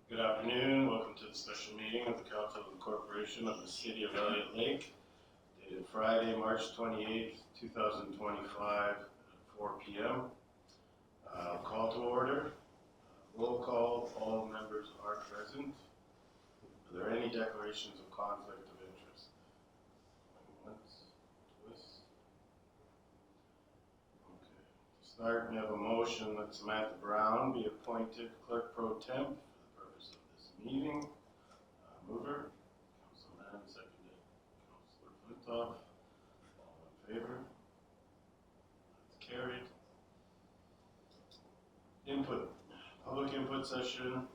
Good afternoon. Welcome to the special meeting of the Council of the Corporation of the City of Elliot Lake, dated Friday, March 28th, 2025 at 4 p.m. Call to order. Roll call. All members are present. Are there any declarations of conflict of interest? Once, twice. Okay. To start, we have a motion that Samantha Brown be appointed Clerk Pro Temp meeting. Mover, Councilman, seconded, Councilor Flintoff. All in favor? That's carried. Input, public input session.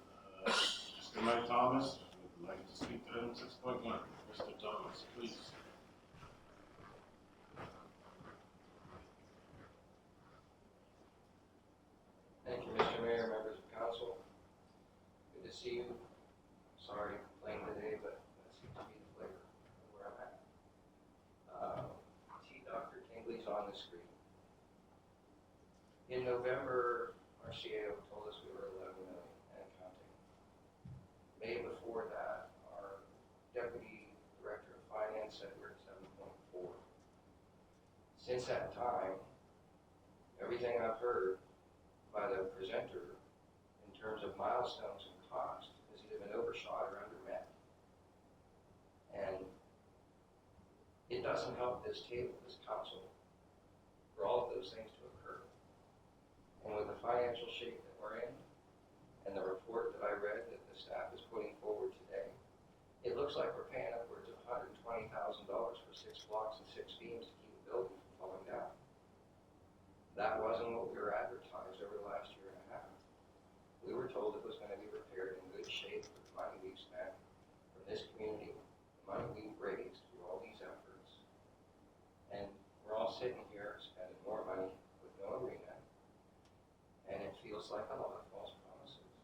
Mr. Mike Thomas would like to speak to item 6.1. Mr. Thomas, please. Thank you, Mr. Mayor, members of council. Good to see you. Sorry to complain today, but that seems to be the flavor of where I'm at. See Dr. Tingley's on the screen. In November, our CAO told us we were 11 million and counting. May before that, our Deputy Director of Finance said we're at 7.4. Since that time, everything I've heard by the presenter in terms of milestones and cost has either been overshot or undermet. And it doesn't help this table, this council, for all of those things to occur. And with the financial shape that we're in, and the report that I read that the staff is putting forward today, it looks like we're paying upwards of $120,000 for 6 blocks and 6 beams to keep the building from falling down. That wasn't what we were advertised over the last year and a half. We were told it was going to be repaired in good shape with the money we've spent from this community, the money we've raised through all these efforts. And we're all sitting here spending more money with no arena. And it feels like a lot of false promises.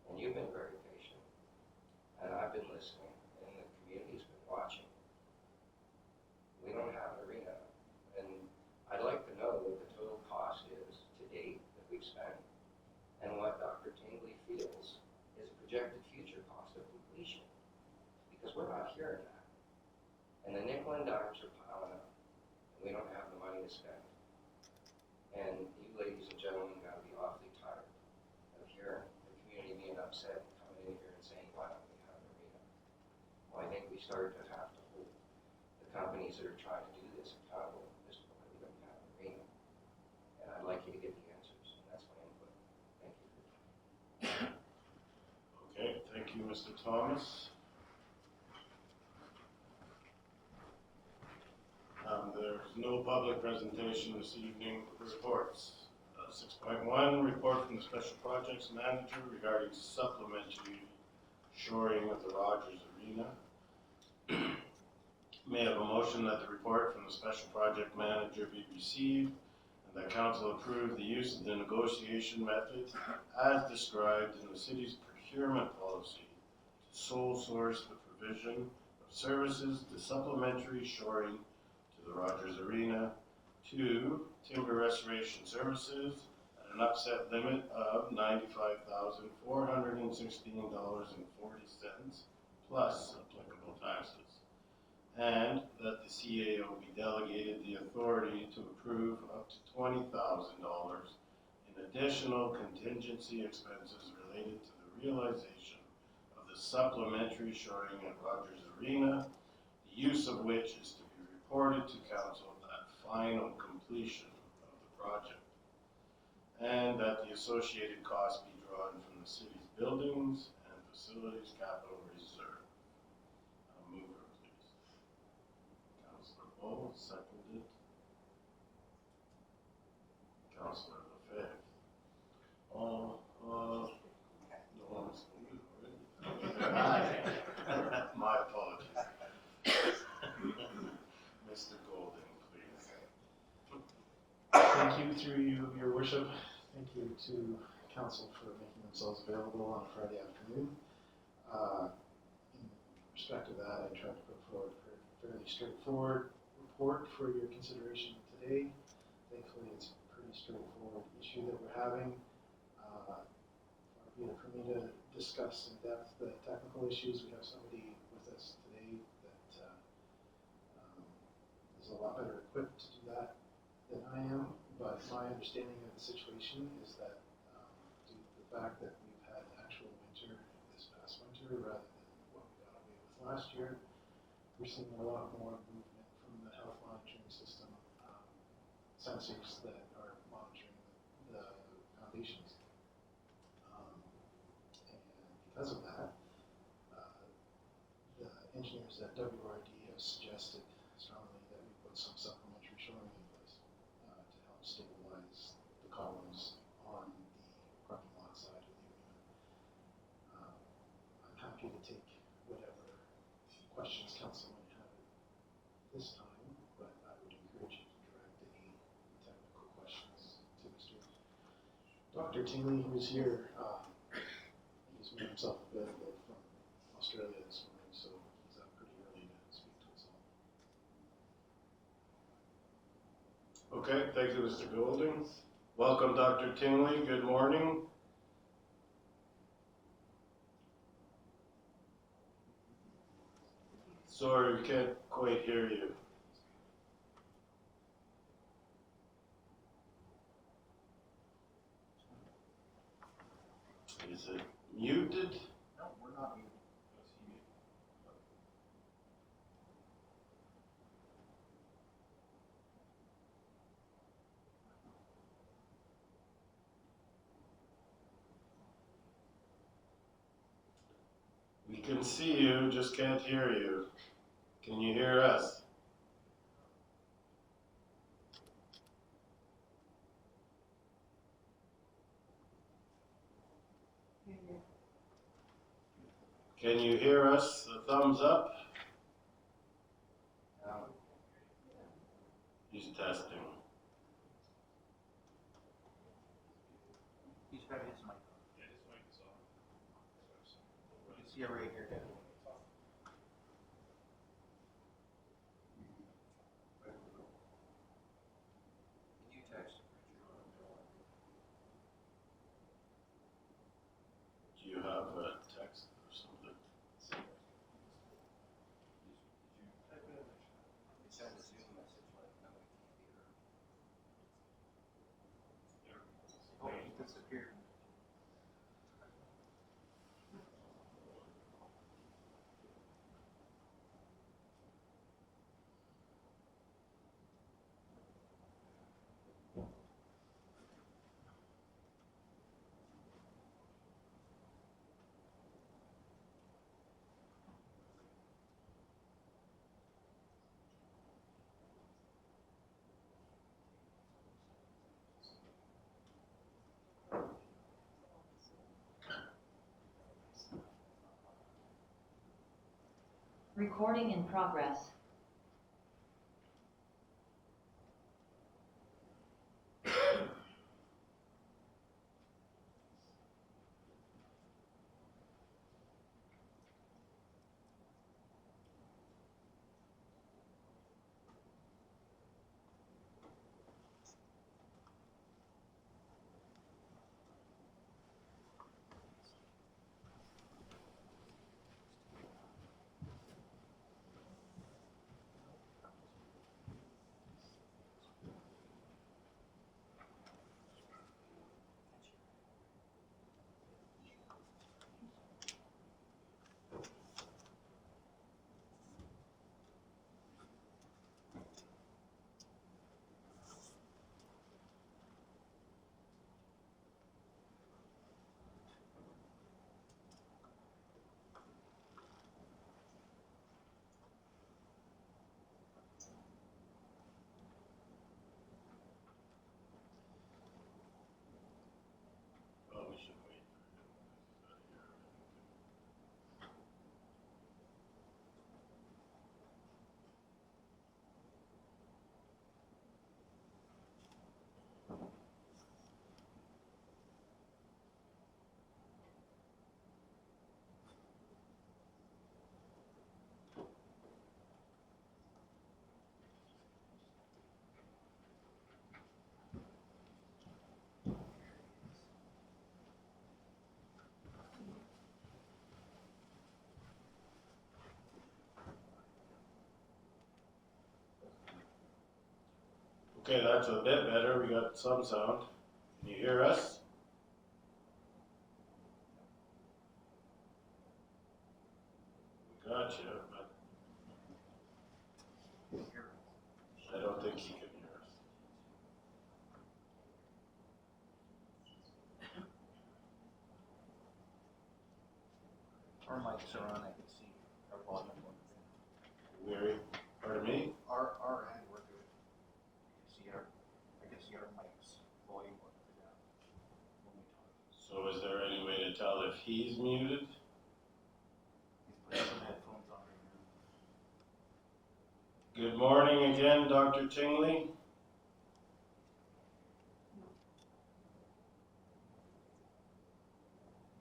And you've been very patient. And I've been listening, and the community's been watching. We don't have an arena. And I'd like to know what the total cost is to date that we've spent, and what Dr. Tingley feels is a projected future cost of completion, because we're not hearing that. And the nickel and dimes are piling up, and we don't have the money to spend. And you ladies and gentlemen got to be awfully tired of hearing the community being upset and coming in here and saying, why don't we have an arena? Well, I think we started to have to hold the companies that are trying to do this accountable as to why we don't have an arena. And I'd like you to get the answers, and that's my input. Thank you. Okay, thank you, Mr. Thomas. There's no public presentation this evening. Reports. 6.1, report from the Special Projects Manager regarding supplementary shoring of the Rogers Arena. May I have a motion that the report from the Special Project Manager be received, and that Council approve the use of the negotiation method as described in the City's procurement policy to sole source the provision of services to supplementary shoring to the Rogers Arena. 2, timber restoration services at an upset limit of $95,416.40 plus applicable taxes. And that the CAO be delegated the authority to approve up to $20,000 in additional contingency expenses related to the realization of the supplementary shoring at Rogers Arena, the use of which is to be reported to Council at final completion of the project. And that the associated costs be drawn from the city's buildings and facilities capital reserve. Mover, please. Councillor Bull, seconded. Councillor Lefebvre. All, no one's my apologies. Mr. Golden, please. Thank you, through you, your worship. Thank you to council for making themselves available on Friday afternoon. In respect to that, I tried to put forward a fairly straightforward report for your consideration today. Thankfully, it's a pretty straightforward issue that we're having. Far be it for me to discuss in depth the technical issues. We have somebody with us today that is a lot better equipped to do that than I am. But my understanding of the situation is that due to the fact that we've had actual winter this past winter rather than what we got away with last year, we're seeing a lot more movement from the health monitoring system sensors that are monitoring the foundations. And because of that, the engineers at WRD have suggested strongly that we put some supplementary shoring in place to help stabilize the columns on the parking lot side of the arena. I'm happy to take whatever questions council might have at this time, but I would encourage you to direct any technical questions to Mr. Dr. Tingley, who's here. He's made himself available from Australia this morning, so he's up pretty early to speak to us all. Okay, thank you, Mr. Golding. Welcome, Dr. Tingley. Good morning. Sorry, we can't quite hear you. Is it muted? No, we're not muted. We can see you, just can't hear you. Can you hear us? Can you hear us? A thumbs up? He's testing. He's got his mic on. Yeah, his mic is on. You can see it right here. Can you text? Do you have a text or something? It sent a Zoom message like, no, we can't hear. Oh, he disappeared. Recording in progress. Okay, that's a bit better. We got some sound. Can you hear us? We got you, but I don't think he can hear us. Our mics are on, I can see our volume. Weary, pardon me? Our end, we're good. I can see our mics volume up and down when we talk. So is there any way to tell if he's muted? He's putting some headphones on right now. Good morning again, Dr. Tingley.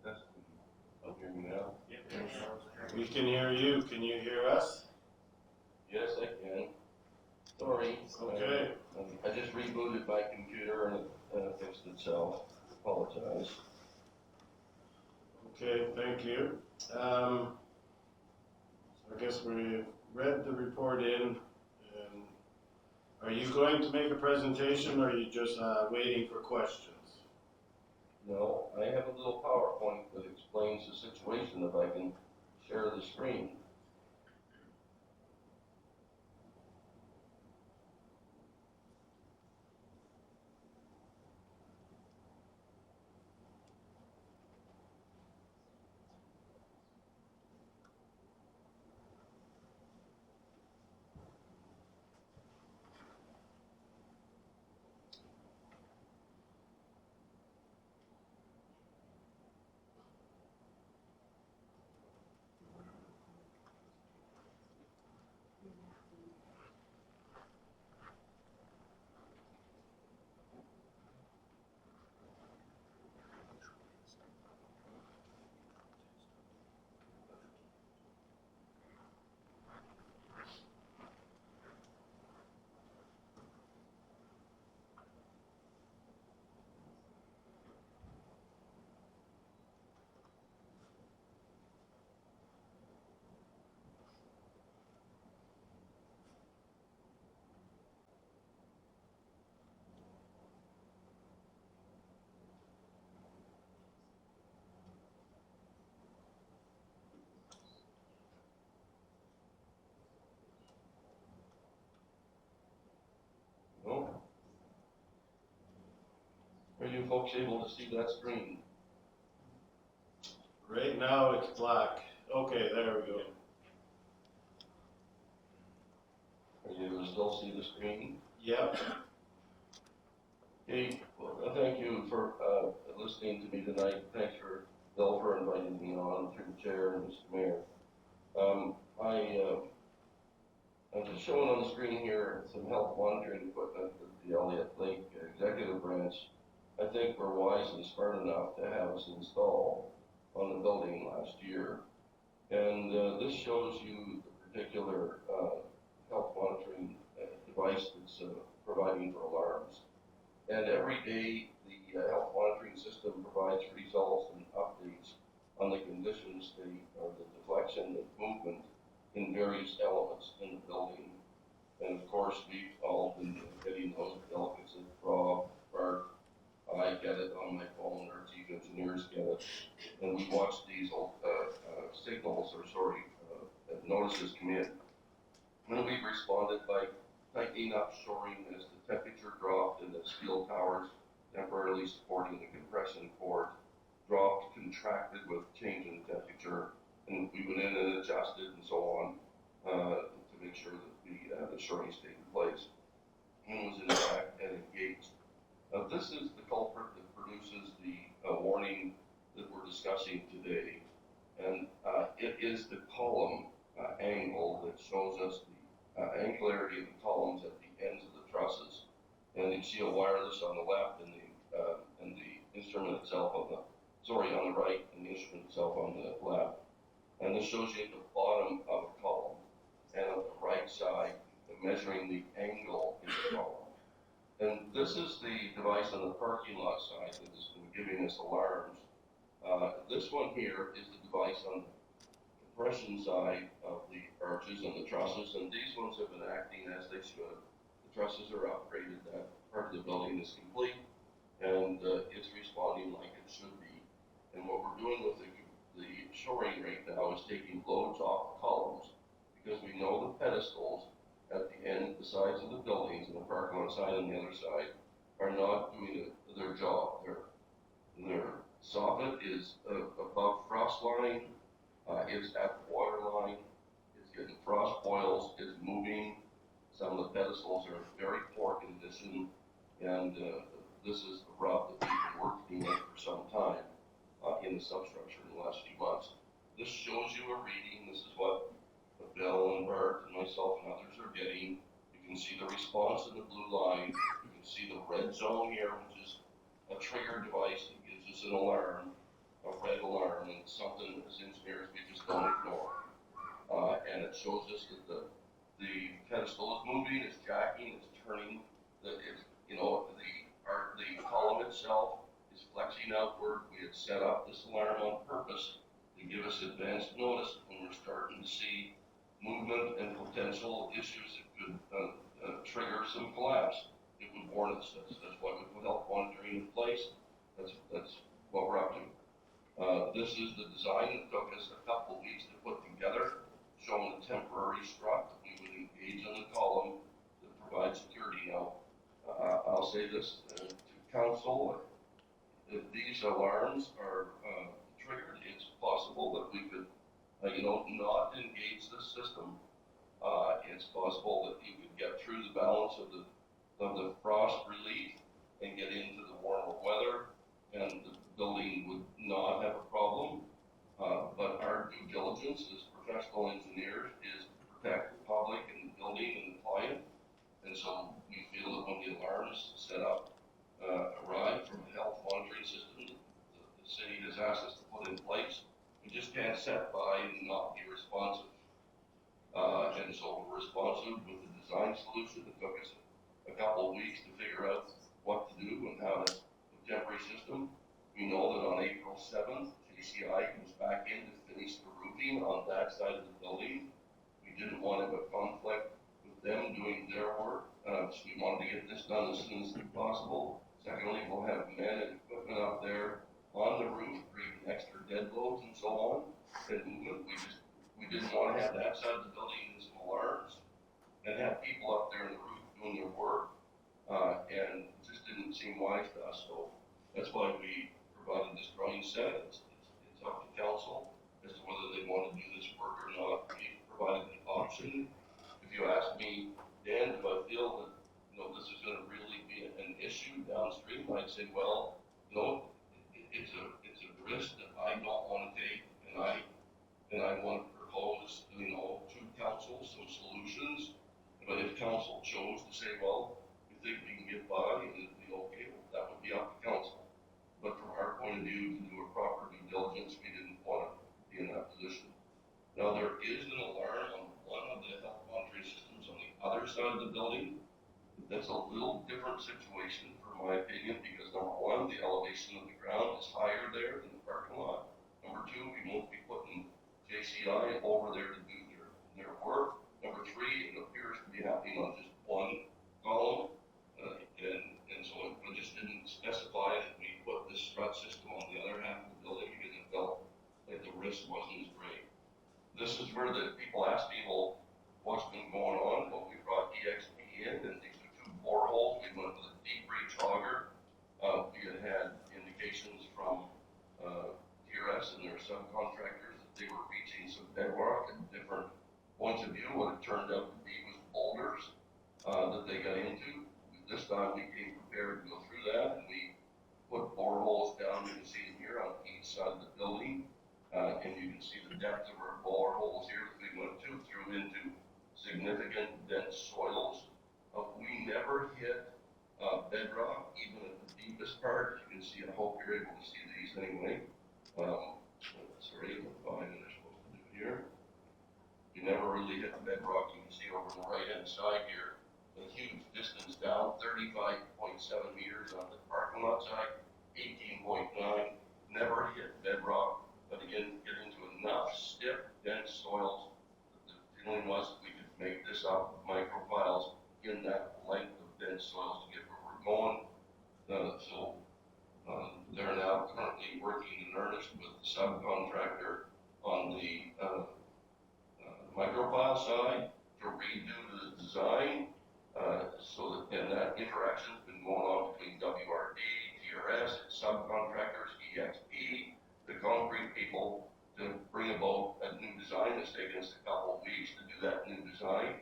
I'll hear you now. We can hear you. Can you hear us? Yes, I can. Sorry. Okay. I just rebooted my computer and it fixed itself. Apologize. Okay, thank you. So I guess we read the report in. And are you going to make a presentation or are you just waiting for questions? No, I have a little PowerPoint that explains the situation if I can share the screen. No? Are you folks able to see that screen? Right now it's black. Okay, there we go. Are you able to still see the screen? Yep. Okay, well, thank you for listening to me tonight. Thanks for Bill for inviting me on through the chair and Mr. Mayor. I'm just showing on the screen here some health monitoring equipment that the Elliot Lake Executive Branch, I think, were wise and smart enough to have us install on the building last year. And this shows you the particular health monitoring device that's providing for alarms. And every day, the health monitoring system provides results and updates on the condition state or the deflection and movement in various elements in the building. And of course, we've all been getting those delegates that Rob, Bart, I get it on my phone, our chief engineers get it. And we watch these signals, notices come in. And we've responded by tightening up shoring as the temperature dropped and the steel towers temporarily supporting the compression cord dropped, contracted with change in temperature, and we went in and adjusted and so on to make sure that the shoring stayed in place and was in fact engaged. This is the culprit that produces the warning that we're discussing today, and it is the column angle that shows us the angularity of the columns at the ends of the trusses. And you see a wireless on the left and the instrument itself on the right, and the instrument itself on the left. And this shows you at the bottom of a column, and on the right side, measuring the angle in the column. And this is the device on the parking lot side that has been giving us alarms. This one here is the device on the compression side of the arches and the trusses, and these ones have been acting as they should. The trusses are upgraded, that part of the building is complete, and it's responding like it should be. And what we're doing with the shoring right now is taking loads off the columns, because we know the pedestals at the end, the sides of the buildings, and the parking lot side and the other side, are not doing their job. Their soffit is above frost line, it's at the water line, it's getting frost boils, it's moving. Some of the pedestals are very poor condition, and this is the route that we've been working with for some time in the substructure in the last few months. This shows you a reading. This is what Bill and Bart and myself and others are getting. You can see the response in the blue line. You can see the red zone here, which is a trigger device that gives us an alarm, a red alarm, and it's something as engineers we just don't ignore. And it shows us that the pedestal is moving, it's jacking, it's turning, the column itself is flexing outward. We had set up this alarm on purpose to give us advanced notice when we're starting to see movement and potential issues that could trigger some collapse. It would warn us. That's why we put health monitoring in place. That's what we're up to. This is the design that took us a couple of weeks to put together, showing the temporary strut that we would engage on the column to provide security. Now, I'll say this to council: if these alarms are triggered, it's possible that we could, not engage the system. It's possible that you could get through the balance of the frost relief and get into the warmer weather, and the building would not have a problem. But our due diligence as professional engineers is to protect the public and the building and the client. And so we feel that when the alarms set up arrive from a health monitoring system that the city has asked us to put in place, we just can't sit by and not be responsive. And so we're responsive with the design solution. It took us a couple of weeks to figure out what to do and how to the temporary system. We know that on April 7th, JCI comes back in to finish the roofing on that side of the building. We didn't want to have a conflict with them doing their work, so we wanted to get this done as soon as possible. Secondly, we'll have men and equipment up there on the roof, bringing extra dead loads and so on, and movement. We didn't want to have that side of the building in some alarms and have people up there on the roof doing their work, and it just didn't seem wise to us. So that's why we provided this drawing set. It's up to council as to whether they want to do this work or not. We provided the option. If you ask me, Dan, do I feel that this is going to really be an issue downstream? I'd say, well, it's a risk that I don't want to take, and I want to propose, to council some solutions. But if council chose to say, well, we think we can get by and it'd be okay, well, that would be up to council. But from our point of view, to do a proper due diligence, we didn't want to be in that position. Now, there is an alarm on one of the health monitoring systems on the other side of the building. That's a little different situation, for my opinion, because number one, the elevation of the ground is higher there than the parking lot. Number two, we won't be putting JCI over there to do their work. Number three, it appears to be happening on just one column, and so we just didn't specify that we put this strut system on the other half of the building because it felt like the risk wasn't as great. This is where the people ask me, well, what's been going on? Well, we brought EXP in, and these are two boreholes. We went with a deep reach auger. We had indications from TRS and their subcontractors that they were reaching some bedrock at different points of view. What it turned out to be was boulders that they got into. This time we came prepared to go through that, and we put boreholes down. You can see them here on each side of the building, and you can see the depth of our boreholes here that we went through into significant dense soils. We never hit bedrock, even at the deepest part. You can see, I hope you're able to see these anyway. Sorry, the line that they're supposed to do here. You never really hit bedrock. You can see over the right-hand side here, a huge distance down, 35.7 meters on the parking lot side, 18.9. Never hit bedrock, but again, get into enough stiff, dense soils. The feeling was that we could make this up with micropiles in that length subcontractor on the, microfile side to redo the design, so that, and that interaction's been going on between WRD, TRS, subcontractors, EXP, the concrete people, to bring about a new design. It's taken us a couple of weeks to do that new design,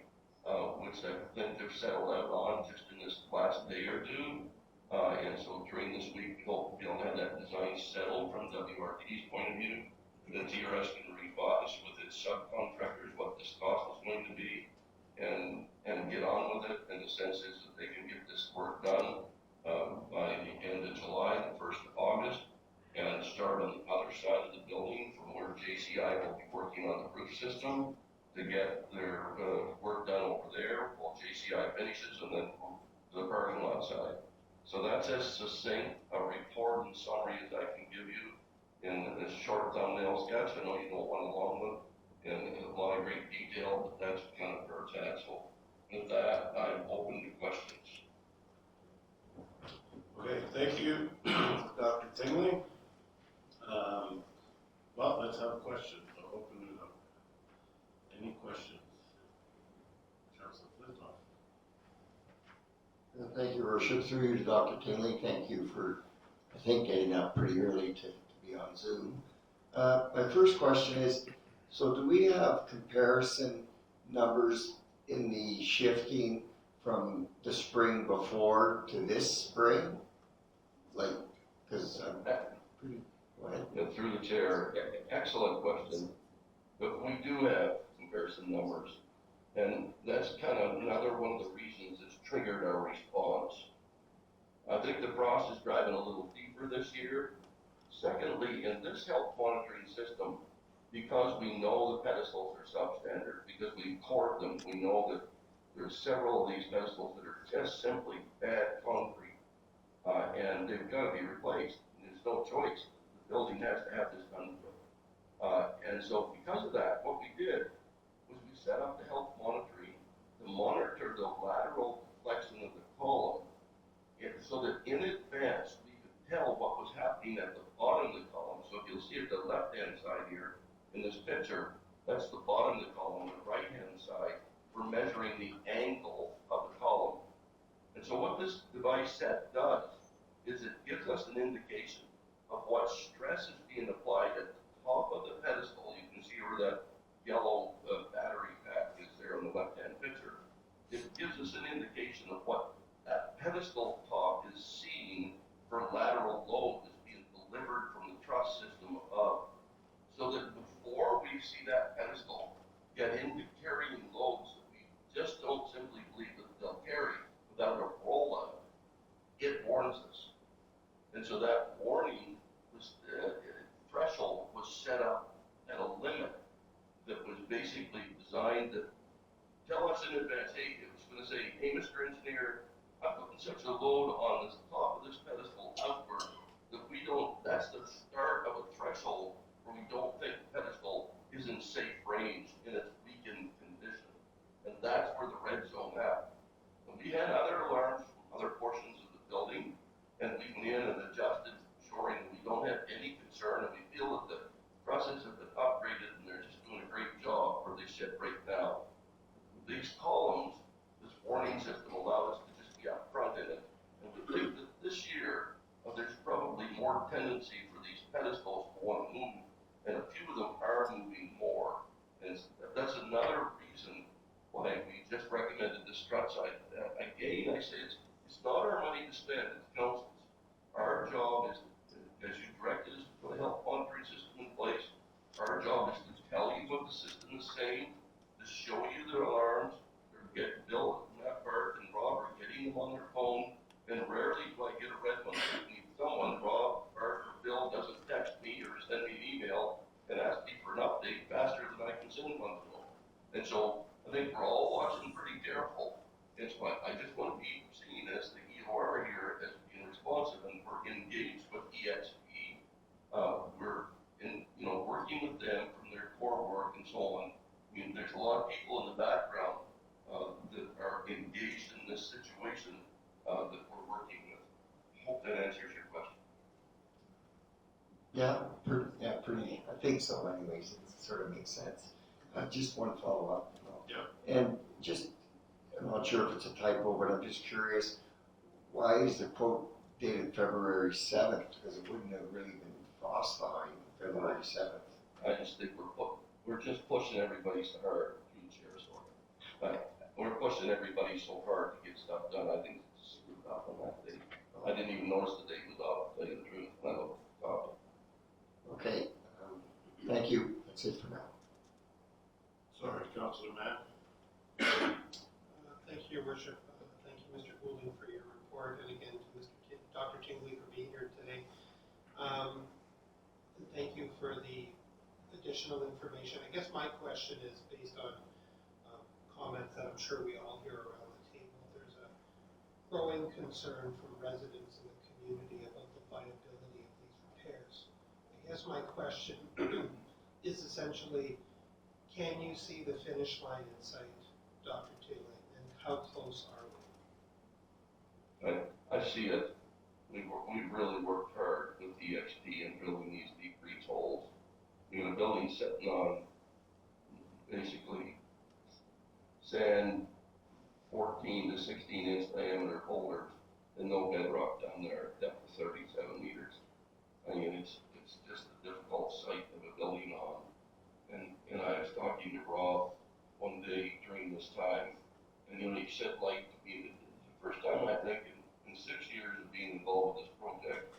which I think they've settled out on just in this last day or two. And so during this week, we hope we'll have that design settled from WRD's point of view. The TRS can revise with its subcontractors what this cost is going to be, and get on with it. And the sense is that they can get this work done by the end of July, the 1st of August, and start on the other side of the building from where JCI will be working on the roof system to get their work done over there while JCI finishes, and then to the parking lot side. So that's as succinct a report and summary as I can give you in a short thumbnail sketch. I know you don't want a long one and a lot of great detail, but that's kind of where it's at. So with that, I'm open to questions. Okay, thank you, Dr. Tingley. Well, let's have a question. I'll open it up. Any questions? Councilor Flittoff. Thank you, Worship. Through you to Dr. Tingley, thank you for, I think, getting up pretty early to be on Zoom. My first question is, so do we have comparison numbers in the shifting from the spring before to this spring? Like, because I'm pretty, go ahead. And through the chair, excellent question. But we do have comparison numbers, and that's kind of another one of the reasons it's triggered our response. I think the frost is driving a little deeper this year. Secondly, in this health monitoring system, because we know the pedestals are substandard, because we poured them, we know that there's several of these pedestals that are just simply bad concrete, and they've got to be replaced. There's no choice. The building has to have this done. And so because of that, what we did was we set up the health monitoring to monitor the lateral deflection of the column, so that in advance we could tell what was happening at the bottom of the column. So if you'll see at the left-hand side here in this picture, that's the bottom of the column. On the right-hand side, we're measuring the angle of the column. And so what this device set does is it gives us an indication of what stress is being applied at the top of the pedestal. You can see where that yellow battery pack is there on the left-hand picture. It gives us an indication of what that pedestal top is seeing for lateral load that's being delivered from the truss system above. So that before we see that pedestal get into carrying loads that we just don't simply believe that they'll carry without a rollout, it warns us. And so that warning was, threshold was set up at a limit that was basically designed to tell us in advance, hey, it was going to say, hey, Mr. Engineer, I'm putting such a load on the top of this pedestal outward that we don't, that's the start of a threshold where we don't think the pedestal is in safe range in its weakened condition. And that's where the red zone happened. And we had other alarms from other portions of the building, and we went in and adjusted, ensuring we don't have any concern, and we feel that the trusses have been upgraded and they're just doing a great job where they sit right now. These columns, this warning system allowed us to just be upfront in it. And we think that this year, there's probably more tendency for these pedestals to want to move, and a few of them are moving more. And that's another reason why we just recommended the strut side. Again, I say it's not our money to spend, it's council's. Our job is, as you directed us to put a health monitoring system in place, our job is to tell you what the system is saying, to show you the alarms, or get Bill, Matt, Bart, and Rob are getting them on their phone, and rarely do I get a red one. Someone, Rob, Bart, or Bill, doesn't text me or send me an email and ask me for an update faster than I can send one to them. And so I think we're all watching pretty careful. It's why I just want to be seen as the EOR here as being responsive, and we're engaged with EXP. We're in, working with them from their core work and so on. I mean, there's a lot of people in the background that are engaged in this situation that we're working with. Hope that answers your question. Yeah, pretty, I think so anyways, it sort of makes sense. Just one follow-up. And just, I'm not sure if it's a typo, but I'm just curious, why is the quote dated February 7th? Because it wouldn't have really been frost thawing February 7th. I just think we're just pushing everybody so hard through the chair, so. We're pushing everybody so hard to get stuff done, I think it's screwed up on that date. I didn't even notice the date was off, to tell you the truth, when I looked at the copy. Okay, thank you, that's it for now. Sorry, Councilor Matt. Thank you, Your Worship. Thank you, Mr. Goulding, for your report, and again to Dr. Tingley for being here today. And thank you for the additional information. I guess my question is based on comments that I'm sure we all hear around the table. There's a growing concern from residents in the community about the viability of these repairs. I guess my question is essentially, can you see the finish line in sight, Dr. Tingley, and how close are we? I see it. We've really worked hard with DXP and drilling these deep breach holes. You know, the building's sitting on basically sand, 14 to 16 inch diameter boulders, and no bedrock down there, depth of 37 meters. I mean, it's just a difficult site of a building on. And I was talking to Rob one day during this time, and you know, he said, like, the first time I think in 6 years of being involved with this project,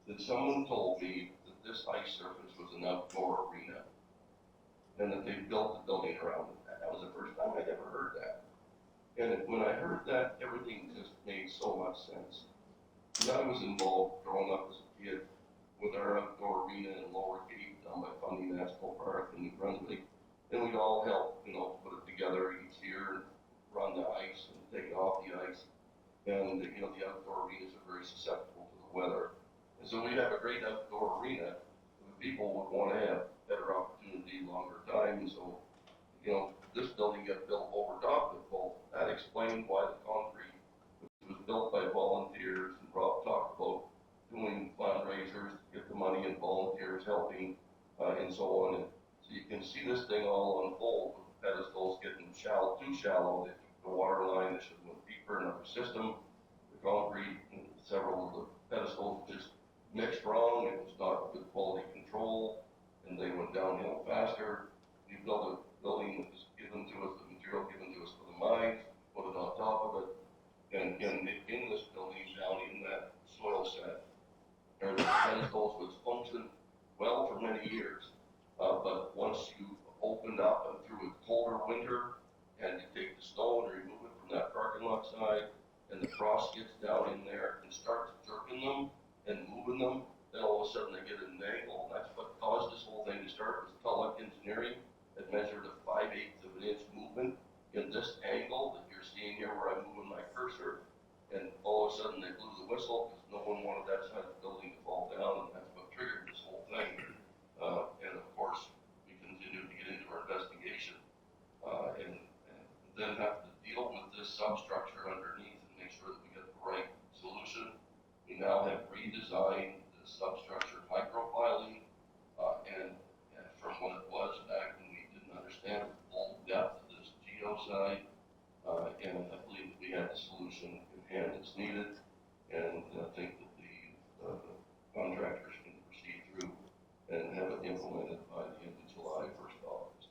that someone told me that this ice surface was an outdoor arena, and that they built the building around it. That was the first time I'd ever heard that. And when I heard that, everything just made so much sense. And I was involved growing up as a kid with our outdoor arena in Lower Gate down by Fundy National Park in New Brunswick. And we'd all help, you know, put it together each year and run the ice and take it off the ice. And, you know, the outdoor arenas are very susceptible to the weather. And so we'd have a great outdoor arena. The people would want to have better opportunity, longer time. And so, you know, this building got built over top of it. Well, that explained why the concrete, which was built by volunteers, and Rob talked about doing fundraisers to get the money and volunteers helping, and so on. And so you can see this thing all unfold with the pedestals getting too shallow. They took the water line, they should have went deeper in our system. The concrete and several of the pedestals just mixed wrong. It was not good quality control, and they went downhill faster. We built a building that was given to us, the material given to us for the mines, put it on top of it, and in this building down in that soil set, or the pedestals was functioned well for many years, but once you opened up and through a colder winter, and you take the snow and remove it from that parking lot side, and the frost gets down in there and starts jerking them and moving them, then all of a sudden they get an angle, and that's what caused this whole thing to start. Was Tulloch Engineering that measured a 5/8 of an inch movement in this angle that you're seeing here where I'm moving my cursor, and all of a sudden they blew the whistle because no one wanted that side of the building to fall down, and that's what triggered this whole thing. And of course, we continued to get into our investigation, and then have to deal with this substructure underneath and make sure that we get the right solution. We now have redesigned the substructure microfiling, and from what it was back when we didn't understand the full depth of this geoside, and I believe that we have the solution in hand that's needed, and I think that the contractors can proceed through and have it implemented by the end of July, 1st of August.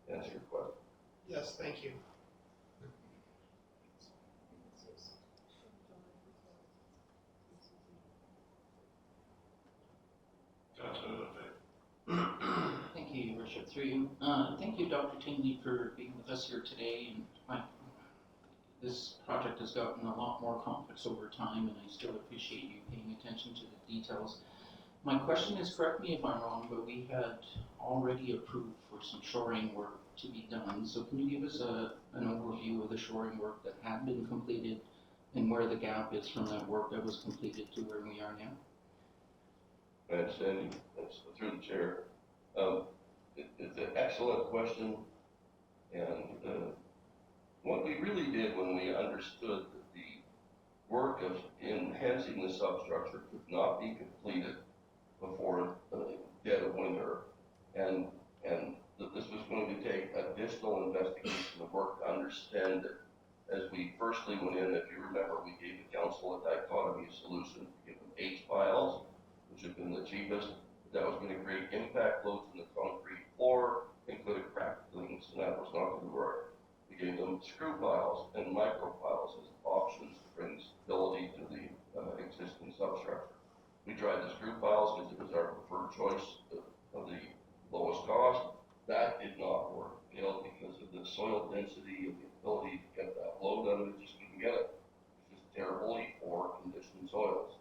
Answer your question. Yes, thank you. Councilor Lefebvre. Thank you, Your Worship. Through you. Thank you, Dr. Tingley, for being with us here today. And this project has gotten a lot more complex over time, and I still appreciate you paying attention to the details. My question is, correct me if I'm wrong, but we had already approved for some shoring work to be done. So can you give us an overview of the shoring work that had been completed and where the gap is from that work that was completed to where we are now? Thanks, Sandy. That's through the chair. It's an excellent question, and what we really did when we understood that the work of enhancing the substructure could not be completed before the dead of winter. And that this was going to take additional investigation of work to understand it. As we firstly went in, if you remember, we gave the council a dichotomy solution, give them H piles, which had been the cheapest. That was going to create impact loads in the concrete floor and could have cracked things, and that was not going to work. We gave them screw piles and micro piles as options to bring stability to the existing substructure. We tried the screw piles because it was our preferred choice of the lowest cost. That did not work, because of the soil density and the ability to get that load out of it, just couldn't get it. It's just terribly poor conditioned soils.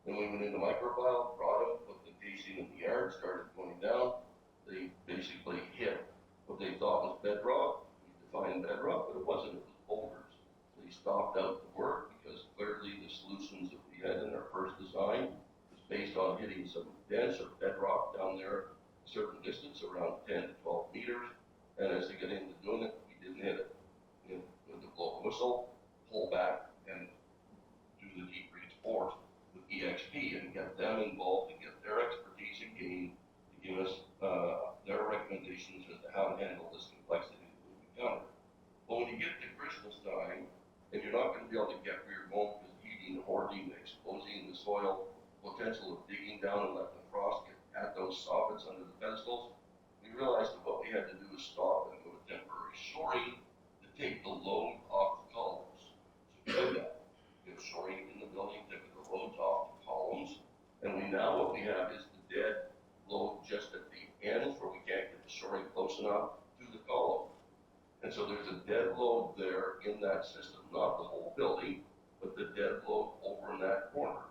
Then we went into micropile, brought them, put the casing in the yard, started going down. They basically hit what they thought was bedrock. We defined bedrock, but it wasn't, it was boulders. They stopped out the work because clearly the solutions that we had in our first design was based on hitting some dense or bedrock down there a certain distance, around 10 to 12 meters. And as they get into doing it, we didn't hit it. We had to blow a whistle, pull back, and do the deep reinforced with EXP and get them involved and get their expertise again to give us their recommendations as to how to handle this complexity that we've encountered. But when you get to Christmas time, and you're not going to be able to get where you're going because heating, hoarding, exposing the soil, potential of digging down and letting the frost get at those soffits under the pedestals, we realized that what we had to do was stop and go to temporary shoring to take the load off the columns. So we did that. We have shoring in the building, taking the loads off the columns, and what we have is the dead load just at the ends where we can't get the shoring close enough to the column. And so there's a dead load there in that system, not the whole building, but the dead load over in that corner.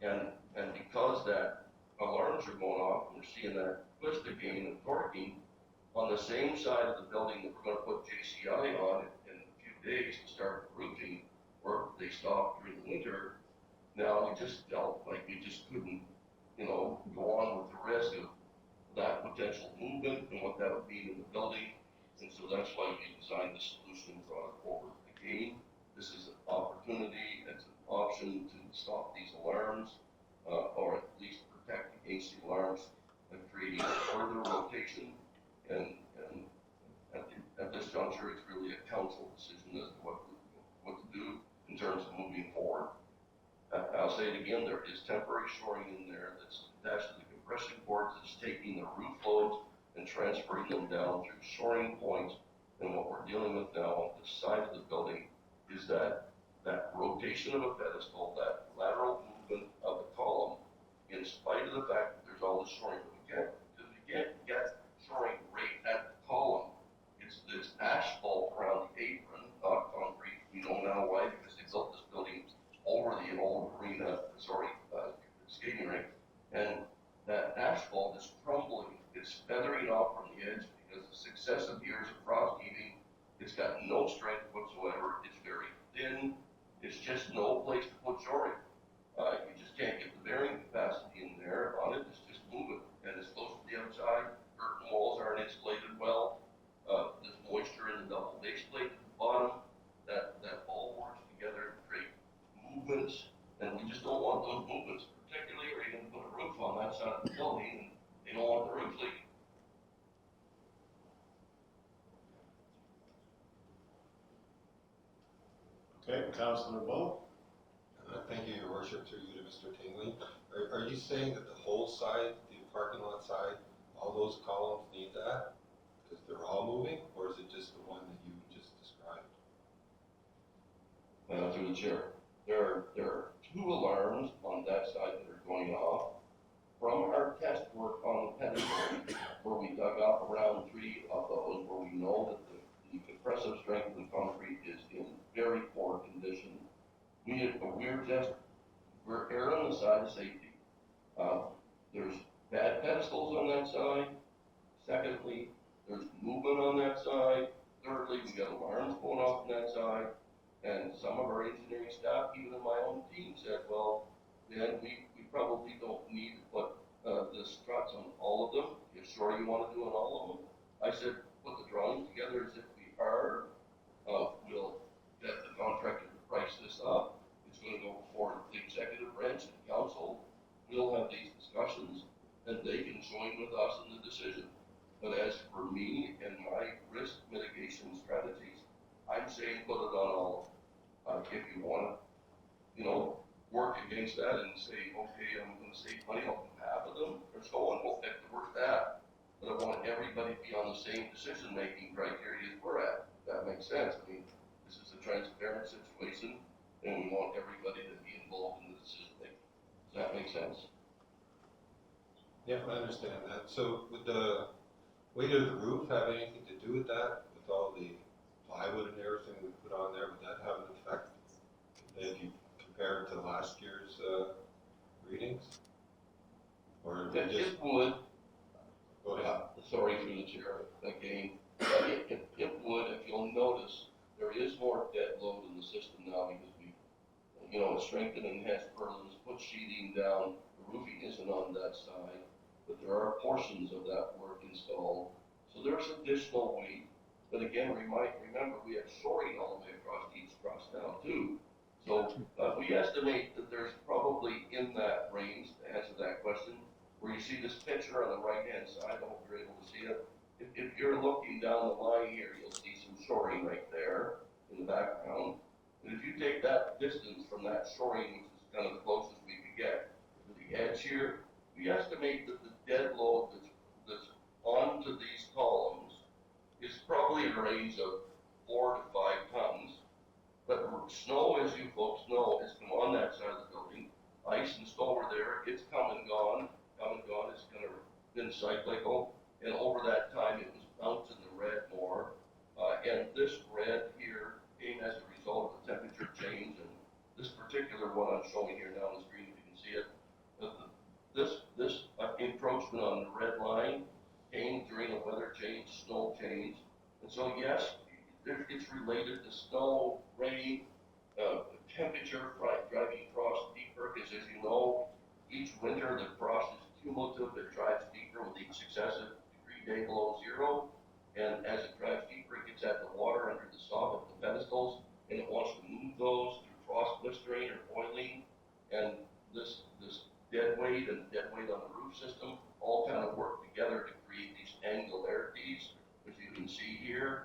And because that alarms are going off, and we're seeing that twist again and torquing on the same side of the building that we're going to put JCI on in a few days to start roofing work. They stopped during the winter. Now we just felt like we just couldn't, go on with the risk of that potential movement and what that would mean in the building. And so that's why we designed the solution, brought it forward again. This is an opportunity, it's an option to stop these alarms, or at least protect against the alarms and creating further rotation. And at this juncture, it's really a council decision as to what to do in terms of moving forward. I'll say it again, there is temporary shoring in there that's attached to the compression cords that's taking the roof loads and transferring them down through shoring points. And what we're dealing with now on the side of the building is that rotation of a pedestal, that lateral movement of the column, in spite of the fact that there's all this shoring, but we can't get shoring right at the column. It's asphalt around the apron, not concrete. We know now why, because they built this building over the old skating rink, and that asphalt is crumbling. It's feathering off from the edge because of successive years of frost heaving. It's got no strength whatsoever. It's very thin. It's just no place to put shoring. You just can't get the bearing capacity in there on it. It's just moving, and it's close to the outside. Curtain walls aren't insulated well. There's moisture in the double base plate at the bottom. That all works together to create movements, and we just don't want those movements, particularly where you're going to put a roof on that side of the building, and they don't want the roof leaking. Okay, Councillor Bull? Thank you, Your Worship, through you to Mr. Tingley. Are you saying that the whole side, the parking lot side, all those columns need that? Because they're all moving, or is it just the one that you just described? Through the chair. There are two alarms on that side that are going off. From our test work on the pedestal, where we dug up around 3 of those, where we know that the compressive strength of the concrete is in very poor condition, we're err on the side of safety. There's bad pedestals on that side. Secondly, there's movement on that side. Thirdly, we got alarms going off on that side. And some of our engineering staff, even in my own team, said, well, then we probably don't need to put the struts on all of them. If sure you want to do it on all of them. I said, put the drawings together as if we are. We'll get the contractor to price this up. It's going to go before the executive branch and council. We'll have these discussions, and they can join with us in the decision. But as for me and my risk mitigation strategies, I'm saying put it on all of them. If you want to, work against that and say, okay, I'm going to save money on half of them, or so on, we'll pick the worst that. But I want everybody to be on the same decision-making criteria as we're at. If that makes sense. I mean, this is a transparent situation, and we want everybody to be involved in the decision-making. Does that make sense? Yeah, I understand that. So would the weight of the roof have anything to do with that? With all the plywood and everything we put on there, would that have an effect? If you compare it to last year's readings? Or It just, would. go ahead. Sorry through the chair again. It would, if you'll notice, there is more dead load in the system now because we, strengthened and enhanced purlins, put sheeting down. The roofing isn't on that side, but there are portions of that work installed. So there's additional weight. But again, remember we have shoring all the way across each cross now too. So we estimate that there's probably in that range, to answer that question, where you see this picture on the right-hand side. I hope you're able to see it. If you're looking down the line here, you'll see some shoring right there in the background. And if you take that distance from that shoring, which is kind of the closest we could get to the edge here, we estimate that the dead load that's onto these columns is probably in a range of 4 to 5 tons. But snow, as you folks know, has come on that side of the building. Ice and snow are there. It's come and gone. It's kind of been cyclical. And over that time, it was bouncing the red more. And this red here came as a result of the temperature change. And this particular one I'm showing here now on the screen, if you can see it, this encroachment on the red line came during a weather change, snow change. And so, yes, it's related to snow, rain, temperature, driving across deeper, because as you know, each winter the frost is cumulative, it drives deeper with each successive degree day below zero, and as it drives deeper, it gets at the water under the soffit, the pedestals, and it wants to move those through frost blistering or boiling, and this dead weight and dead weight on the roof system all kind of work together to create these angularities, which you can see here.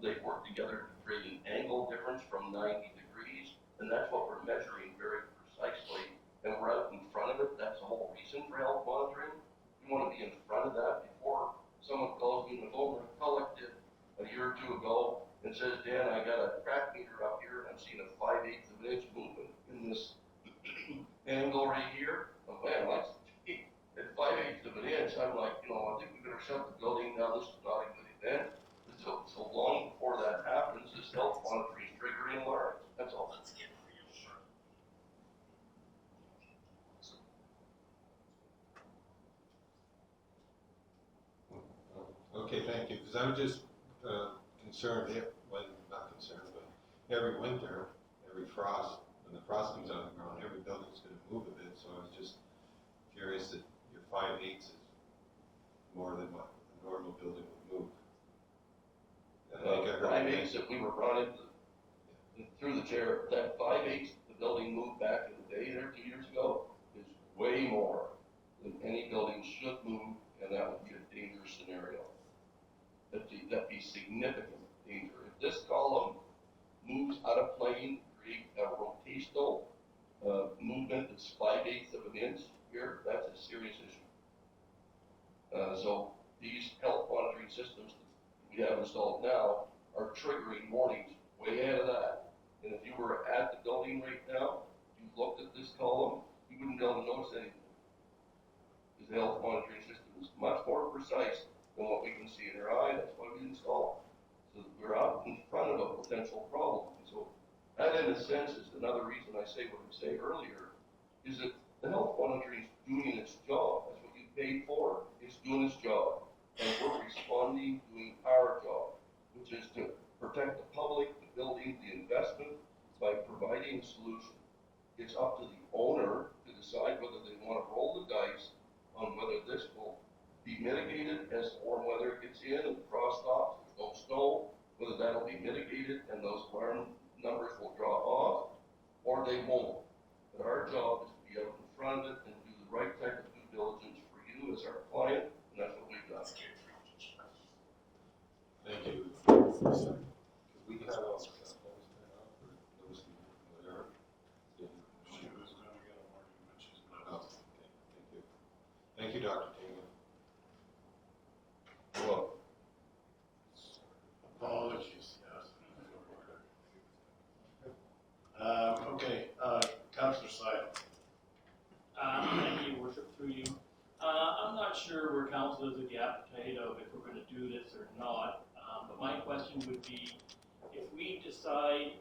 They work together to create an angle difference from 90 degrees, and that's what we're measuring very precisely. And we're out in front of it. That's the whole reason for health monitoring. We want to be in front of that before someone calls me on the phone, like collected a year or two ago, and says, Dan, I got a crack meter up here, and I'm seeing a 5/8 of an inch movement in this angle right here. Oh man, at 5/8 of an inch, I'm like, I think we better shut the building down. This is not a good event. So long before that happens, this health monitoring is triggering alarms. That's all. Okay, thank you, because I was just concerned not concerned, but every winter, every frost, when the frost comes on the ground, every building's going to move a bit, so I was just curious that your 5/8 is more than what a normal building would move. I think I heard 5/8 that we were running through the chair, that 5/8 the building moved back in the day there 2 years ago is way more than any building should move, and that would be a dangerous scenario. That'd be significant danger. If this column moves out of plane, create a rotational movement that's 5/8 of an inch here, that's a serious issue. So these health monitoring systems that we have installed now are triggering warnings way ahead of that. And if you were at the building right now, you looked at this column, you wouldn't be able to notice anything. Because the health monitoring system is much more precise than what we can see in our eye. That's why we install it. So we're out in front of a potential problem. And so that, in a sense, is another reason I say what I said earlier, is that the health monitoring is doing its job. That's what you paid for. It's doing its job. And we're responding, doing our job, which is to protect the public, the building, the investment by providing a solution. It's up to the owner to decide whether they want to roll the dice on whether this will be mitigated as warm weather gets in and the frost stops, there's no snow, whether that'll be mitigated and those alarm numbers will drop off, or they won't. But our job is to be out in front of it and do the right type of due diligence for you as our client, and that's what we've done. Thank you. Because we can have all the cell phones turned off or those whatever. She was gonna get a warning, but she's not. Oh, okay, thank you. Thank you, Dr. Tingley. Well, Apologies, yes. Okay, Councillor Seidel. Thank you, worship, through you. I'm not sure where council is at the appetite of if we're gonna do this or not, but my question would be, if we decide,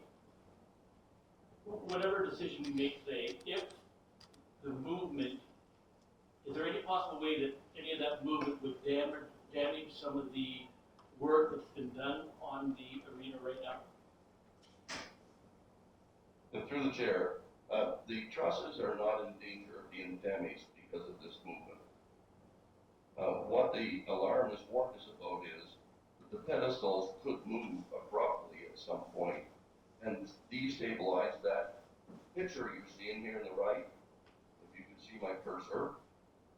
whatever decision we make today, if the movement, is there any possible way that any of that movement would damage some of the work that's been done on the arena right now? and through the chair, the trusses are not in danger of being damaged because of this movement. What the alarm has warned us about is that the pedestals could move abruptly at some point and destabilize that picture you see in here on the right. If you can see my cursor,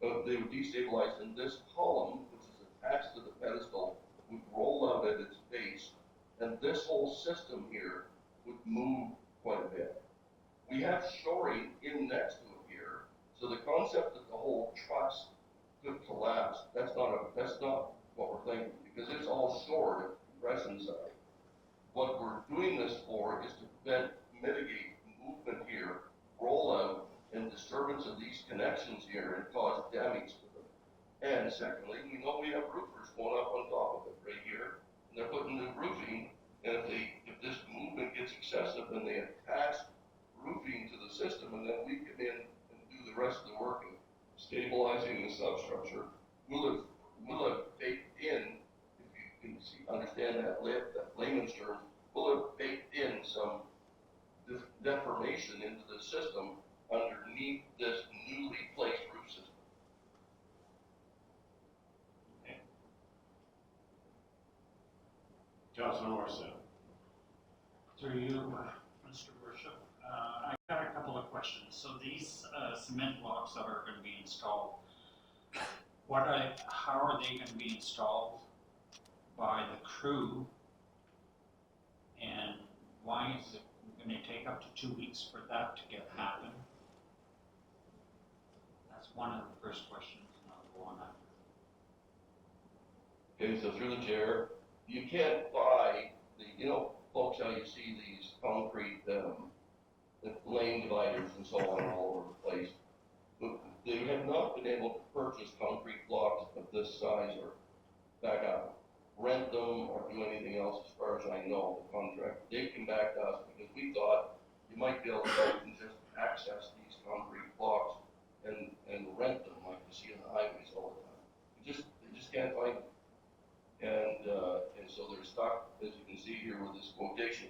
they would destabilize, and this column, which is attached to the pedestal, would roll out at its base, and this whole system here would move quite a bit. We have shoring in next to it here, so the concept that the whole truss could collapse, that's not what we're thinking, because it's all shored at the compression side. What we're doing this for is to mitigate movement here, rollout, and disturbance of these connections here and cause damage to them. And secondly, we know we have roofers going up on top of it right here, and they're putting new roofing, and if this movement gets excessive, then they attach roofing to the system, and then we come in and do the rest of the work of stabilizing the substructure. We'll have baked in, if you can see, understand that layman's term, we'll have baked in some deformation into the system underneath this newly placed roof system. Councillor Morrison. Through you, Mr. Worship. I got a couple of questions. So these cement blocks that are going to be installed, how are they going to be installed by the crew? And why is it going to take up to 2 weeks for that to happen? That's one of the first questions, and I'll go on after. Okay, so through the chair, you can't buy folks, how you see these concrete lane dividers and so on all over the place. But they have not been able to purchase concrete blocks of this size or back up, rent them or do anything else as far as I know, the contract. They came back to us because we thought you might be able to go and just access these concrete blocks and rent them like you see on the highways all the time. They just can't find them. And so they're stuck, as you can see here with this quotation,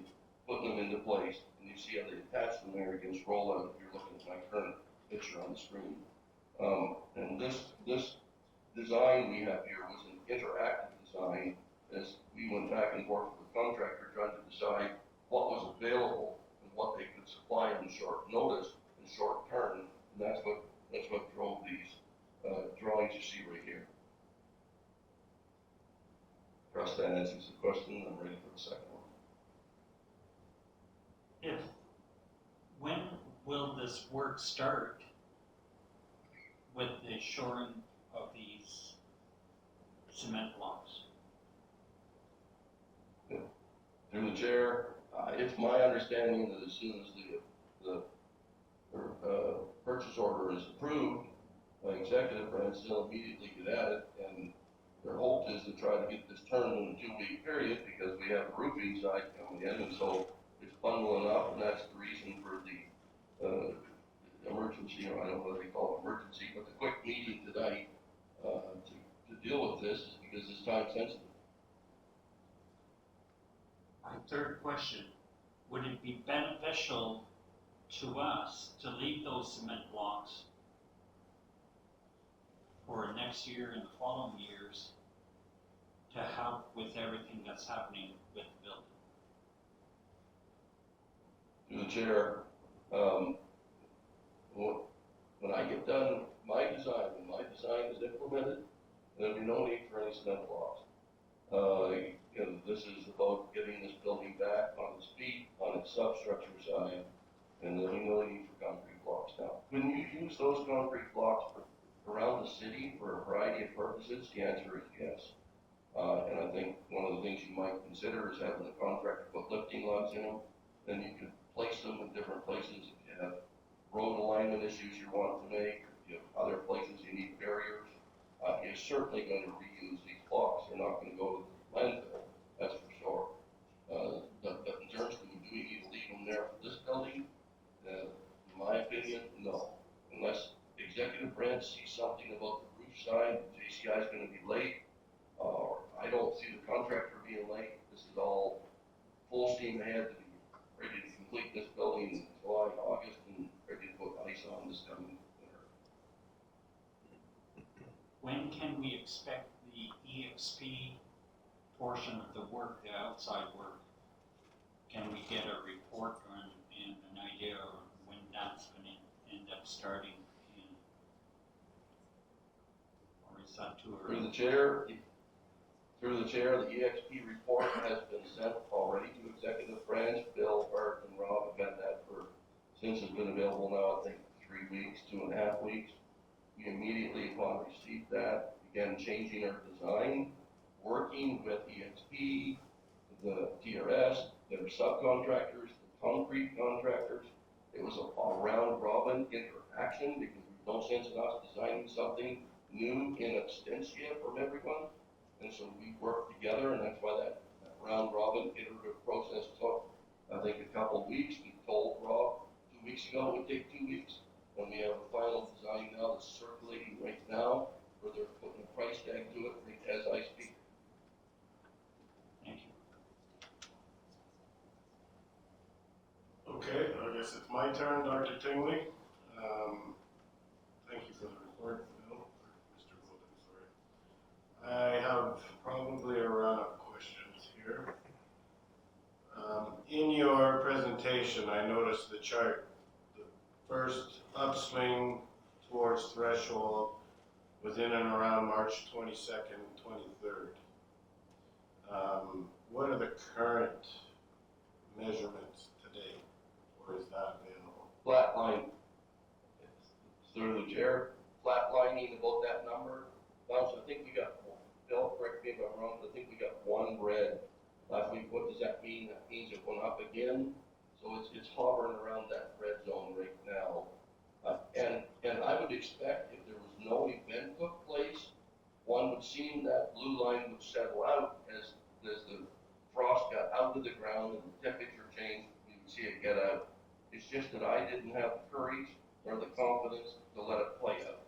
putting them into place. And you see how they attach them there against rollout if you're looking at my current picture on the screen. And this design we have here was an interactive design as we went back and forth with the contractor trying to decide what was available and what they could supply in short notice and short term. And that's what drove these drawings you see right here. Trust that answers the question. I'm ready for the second one. When will this work start with the shoring of these cement blocks? Through the chair, it's my understanding that as soon as the purchase order is approved by executive branch, they'll immediately get at it, and their hope is to try to get this turned in a 2-week period because we have the roofing side coming in, and so it's bundling up, and that's the reason for the emergency, or I don't know what they call it, emergency, but the quick meeting tonight to deal with this is because it's time sensitive. My third question, would it be beneficial to us to leave those cement blocks for next year and the following years to help with everything that's happening with the building? Through the chair, when I get done my design, when my design is implemented, there'll be no need for any cement blocks. You know, this is about getting this building back on its feet, on its substructure side, and there'll be no need for concrete blocks now. When you use those concrete blocks around the city for a variety of purposes, the answer is yes. And I think one of the things you might consider is having the contractor put lifting lugs in them, then you could place them in different places if you have road alignment issues you want to make, if you have other places you need barriers. You're certainly going to reuse these blocks, they're not going to go to the landfill, that's for sure. But in terms of do we need to leave them there for this building, in my opinion, no. Unless executive branch sees something about the roof side, JCI is going to be late, I don't see the contractor being late. This is all full steam ahead to be ready to complete this building in July, August, and ready to put ice on this coming winter. When can we expect the EXP portion of the work, the outside work? Can we get a report on and an idea of when that's going to end up starting? Or is that too early? Through the chair, the EXP report has been sent already to executive branch. Bill, Bart, and Rob have had that since it's been available now, I think 3 weeks, 2.5 weeks. We immediately upon receipt that began changing our design, working with EXP, the TRS, their subcontractors, the concrete contractors. It was a round robin interaction because there's no sense in us designing something new in absentia from everyone. And so we worked together, and that's why that round robin iterative process took, I think, a couple of weeks. We told Rob 2 weeks ago it would take 2 weeks. And we have a final design now that's circulating right now, where they're putting a price tag to it right as I speak. Thank you. Okay, I guess it's my turn, Dr. Tingley. Thank you for the report, Bill, Mr. Golden, sorry. I have probably a run of questions here. In your presentation, I noticed the chart, the first upswing towards threshold was in and around March 22nd, 23rd. What are the current measurements today, or is that available? Flatline, through the chair, flatlining about that number. Now, so I think we got, Bill, correct me if I'm wrong, I think we got one red last week. What does that mean? That means it went up again. So it's hovering around that red zone right now. And I would expect if there was no event took place, one would seem that blue line would settle out as the frost got out of the ground and the temperature changed, you would see it get out. It's just that I didn't have the courage or the confidence to let it play out.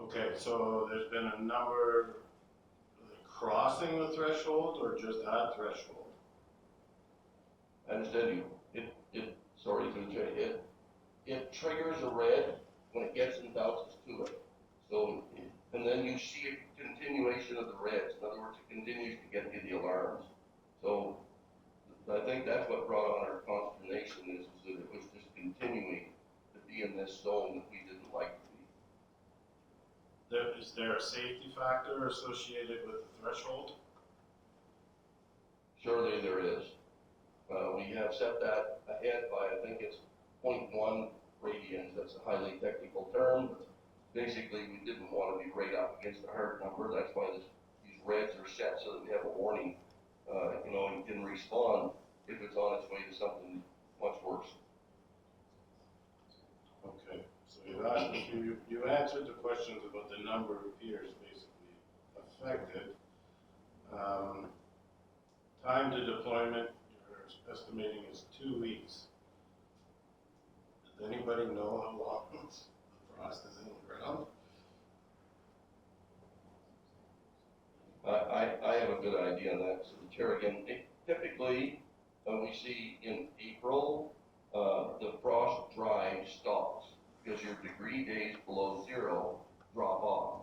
Okay, so there's been a number crossing the threshold or just at threshold? I understand you. Sorry to interrupt. It triggers a red when it gets and bounces to it. So, and then you see a continuation of the reds. In other words, it continues to get you the alarms. So, I think that's what brought on our consternation is that it was just continuing to be in this zone that we didn't like to be. Is there a safety factor associated with the threshold? Surely there is. We have set that ahead by, I think it's 0.1 radians. That's a highly technical term. But basically, we didn't want to be right up against the hard number. That's why these reds are set so that we have a warning. And can respond if it's on its way to something much worse. Okay, so you answered the questions about the number of piers basically affected. Time to deployment, you're estimating is 2 weeks. Does anybody know how long the frost is in the ground? I have a good idea on that. So the chair again, typically we see in April the frost drive stops because your degree days below zero drop off.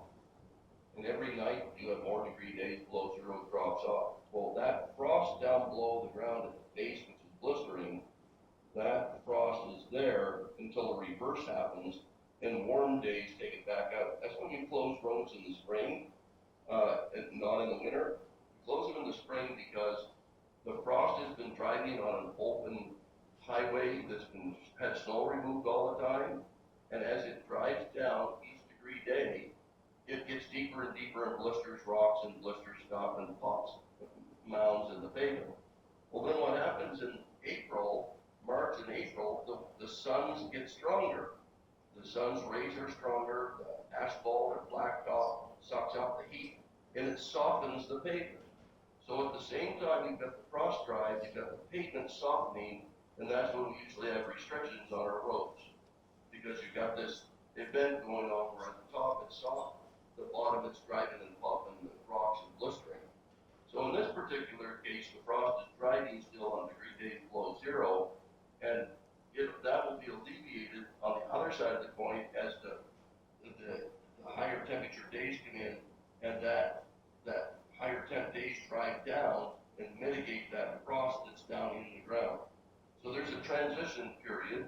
And every night you have more degree days below zero drops off. Well, that frost down below the ground at the base, which is blistering, that frost is there until the reverse happens and warms driving on an open highway that's had snow removed all the time, and as it drives down each degree day, it gets deeper and deeper and blisters rocks and blisters stuff and pops mounds in the pavement. Well, then what happens in April, March and April, the suns get stronger. The sun's rays are stronger, the asphalt or blacktop sucks up the heat, and it softens the pavement. So at the same time you've got the frost drive, you've got the pavement softening, and that's when we usually have restrictions on our roads. Because you've got this event going on where at the top it's soft, the bottom it's driving and popping the rocks and blistering. So in this particular case, the frost is driving still on degree days below zero, and that will be alleviated on the other side of the coin as the higher temperature days come in, and that higher temp days drive down and mitigate that frost that's down in the ground. So there's a transition period.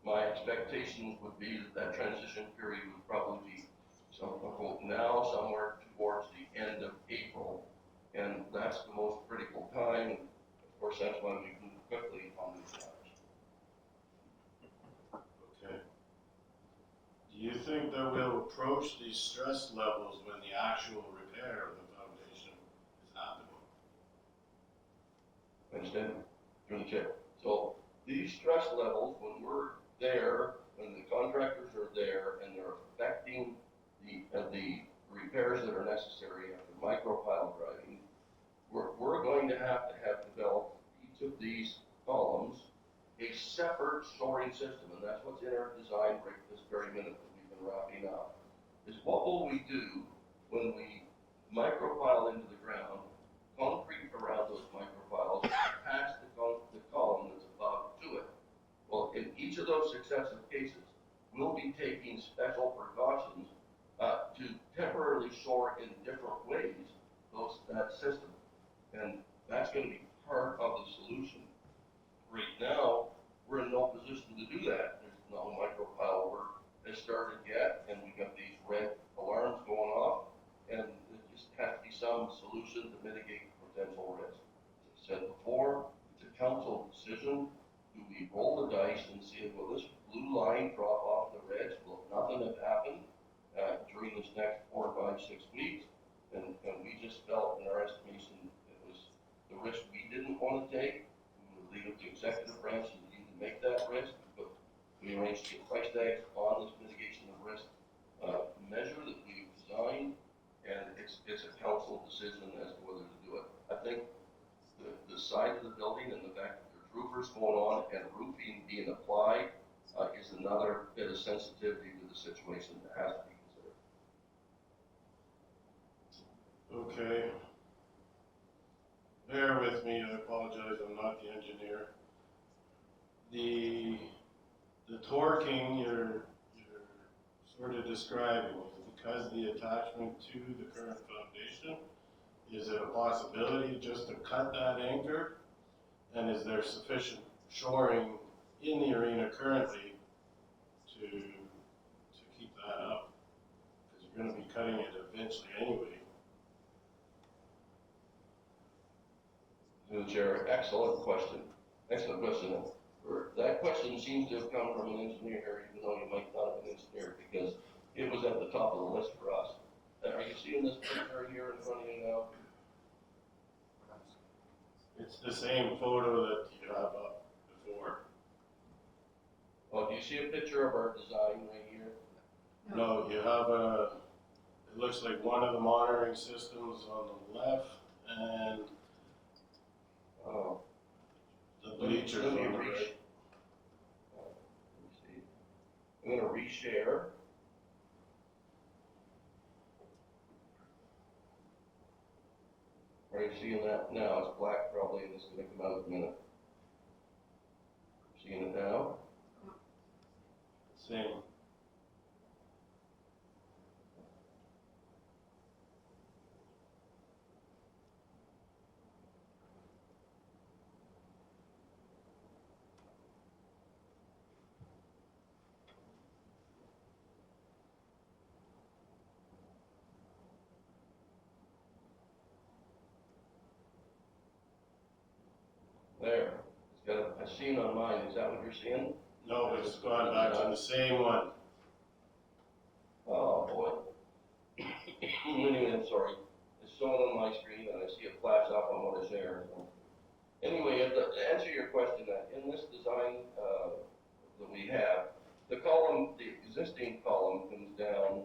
My expectations would be that transition period would probably be now somewhere towards the end of April, and that's the most critical time. Of course, that's why we move quickly on these matters. Okay. Do you think that we'll approach these stress levels when the actual repair of the foundation is happening? Understand? Through the chair. So these stress levels, when we're there, when the contractors are there and they're affecting the repairs that are necessary after micropile driving, we're going to have developed each of these columns a separate storing system, and that's what's in our design right this very minute that we've been wrapping up. Is what will we do when we micropile into the ground, concrete around those micropiles, past the column that's above to it. Well, in each of those successive cases, we'll be taking special precautions to temporarily shore in different ways that system. And that's going to be part of the solution. Right now, we're in no position to do that. There's no micropile work has started yet, and we've got these red alarms going off, and there just has to be some solution to mitigate potential risk. As I said before, it's a council decision. Do we roll the dice and see, will this blue line drop off the reds? Will nothing have happened during this next 4, 5, 6 weeks? And we just felt in our estimation it was the risk we didn't want to take. We would leave it to executive branch to make that risk, but we arranged to get price tags on this mitigation of risk measure that we've designed, and it's a council decision as to whether to do it. I think the size of the building and the fact that there's roofers going on and roofing being applied is another bit of sensitivity to the situation that has to be considered. Okay. Bear with me, I apologize, I'm not the engineer. The torquing you're sort of describing is because the attachment to the current foundation. Is it a possibility just to cut that anchor? And is there sufficient shoring in the arena currently to keep that up? Because you're going to be cutting it eventually anyway. Through the chair, excellent question. Excellent question. That question seems to have come from an engineer, even though you might not have been an engineer, because it was at the top of the list for us. Are you seeing this picture here in front of you now? It's the same photo that you have up before. Oh, do you see a picture of our design right here? No, you have it looks like one of the monitoring systems on the left and Oh. the bleachers Let me on the reach. right. Let me see. I'm going to reshare. Are you seeing that now? It's black probably, and it's going to come out in a minute. Seeing it now? Same. There. seeing on mine, is that what you're seeing? No, it's gone back to the same one. Oh, boy. Anyway, I'm sorry. It's showing on my screen and I see it flash up on what I share. So. Anyway, to answer your question, in this design that we have, the existing column comes down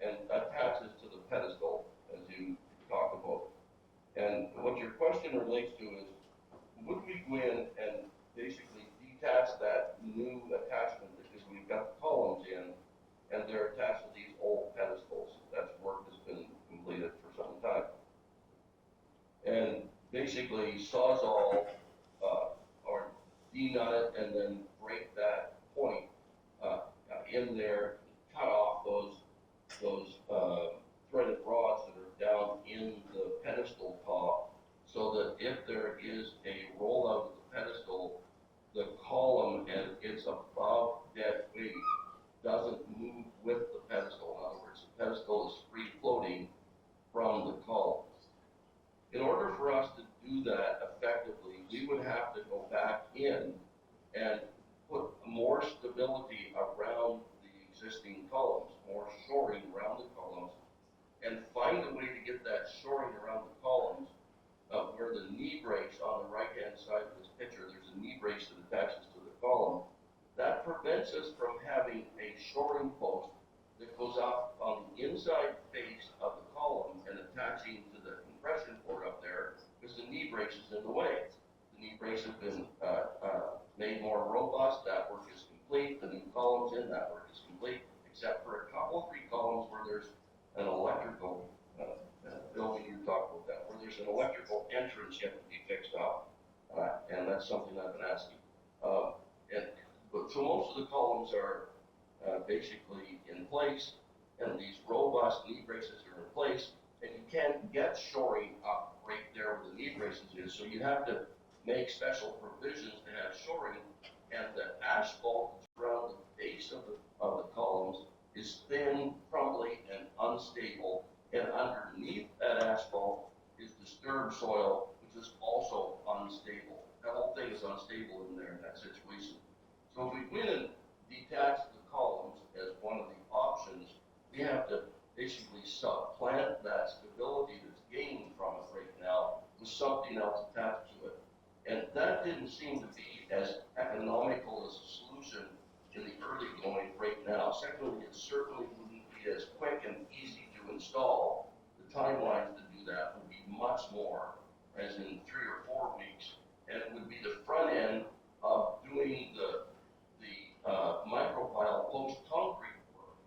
and attaches to the pedestal, as you talked about. And what your question relates to is, would we go in and basically detach that new attachment because we've got the columns in and they're attached to these old pedestals? That's work that's been completed for some time. And basically sawzall or denut it and then break that point in there, cut off those threaded rods that are down in the pedestal top, so that if there is a rollout of the pedestal, the column and it's above dead weight doesn't move with the pedestal. In other words, the pedestal is free floating from the columns. In order for us to do that effectively, we would have to go back in and put more stability around the existing columns, more shoring around the columns, and find a way to get that shoring around the columns where the knee brace on the right-hand side of this picture, there's a knee brace that attaches to the column. That prevents us from having a shoring post that goes up on the inside face of the column and attaching to the compression port up there, because the knee brace is in the way. The knee brace has been made more robust. That work is complete. The new columns in that work is complete, except for a couple, 3 columns where there's an electrical, Bill, you talked about that, where there's an electrical entrance yet to be fixed up, and that's something I've been asking. But so most of the columns are basically in place, and these robust knee braces are in place, and you can't get shoring up right there where the knee braces is, so you have to make special provisions to have shoring, and the asphalt around the base of the columns is thin, crumbly, and unstable, and underneath that asphalt is disturbed soil, which is also unstable. That whole thing is unstable in there in that situation. So if we went and detach the columns as one of the options, we have to basically supplant that stability that's gained from it right now with something else attached to it. And that didn't seem to be as economical as a solution in the early going right now. Secondly, it certainly wouldn't be as quick and easy to install. The timelines to do that would be much more, as in 3 or 4 weeks, and it would be the front end of doing the micropile post-concrete work.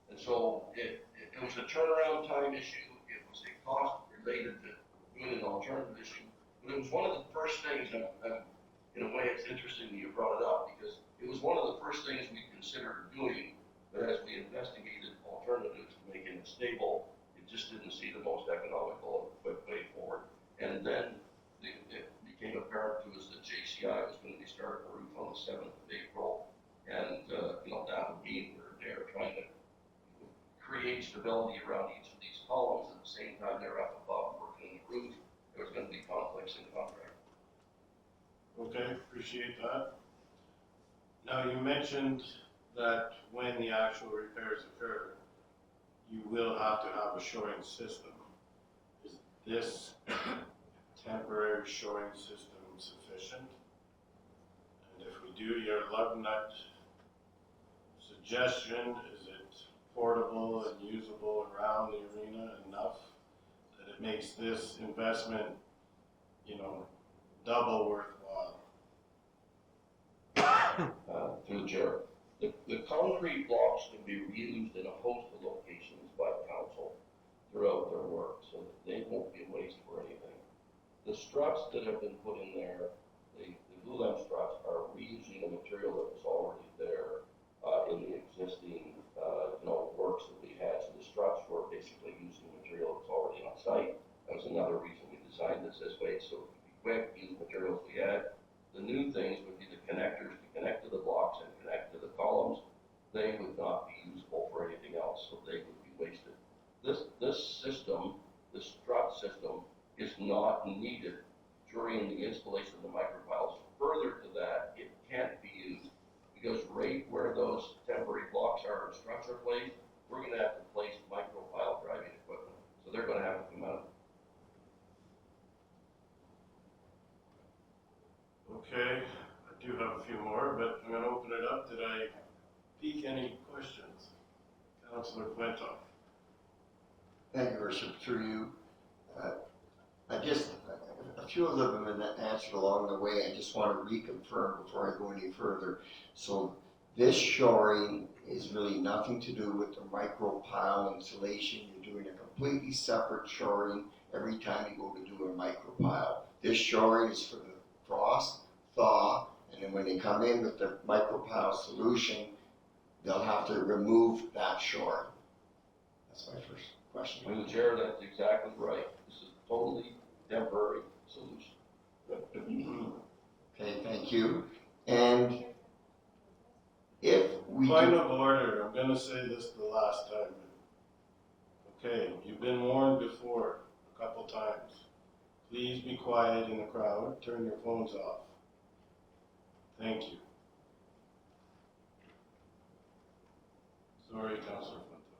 And so it was a turnaround time issue, it was a cost related to doing an alternative issue, but it was one of the first things, in a way it's interesting that you brought it up, because it was one of the first things we considered doing, but as we investigated alternatives to making it stable, it just didn't see the most economical and quick way forward. And then it became apparent to us that JCI was going to be starting the roof on the 7th of April. And, that would mean we're there trying to create stability around each of these columns. At the same time, they're up above working the roof. There's going to be conflicts in contract. Okay, appreciate that. Now, you mentioned that when the actual repairs occur, you will have to have a shoring system. Is this temporary shoring system sufficient? And if we do your lug nut suggestion, is it portable and usable around the arena enough that it makes this investment, double worthwhile? Through the chair. The concrete blocks can be reused in a host of locations by council throughout their work, so that they won't be waste for anything. The struts that have been put in there, the glue lamp struts, are reusing the material that was already there in the existing works that we had. So the struts were basically using material that's already on site. That was another reason we designed this way, so it could be quick, use materials we had. The new things would be the connectors to connect to the blocks and connect to the columns. They would not be usable for anything else, so they would be wasted. This system, the strut system, is not needed during the installation of the micropiles. Further to that, it can't be used. Because right where those temporary blocks are in structure placed, we're gonna have to place micro pile driving equipment, so they're gonna have to come out. Okay, I do have a few more, but I'm gonna open it up. Did I pique any questions? Councillor Flintoff. Thank you, Worship, through you. I just, a few of them have been answered along the way. I just want to reconfirm before I go any further. So this shoring is really nothing to do with the micro pile insulation. You're doing a completely separate shoring every time you go to do a micro pile. This shoring is for the frost, thaw, and then when they come in with the micro pile solution, they'll have to remove that shoring. That's my first question. Through the chair, that's exactly right. This is a totally temporary solution. Okay, thank you. And if we Point do, of order, I'm gonna say this the last time. Okay, you've been warned before, a couple times. Please be quiet in the crowd, turn your phones off. Thank you. Sorry, Councillor Flintoff.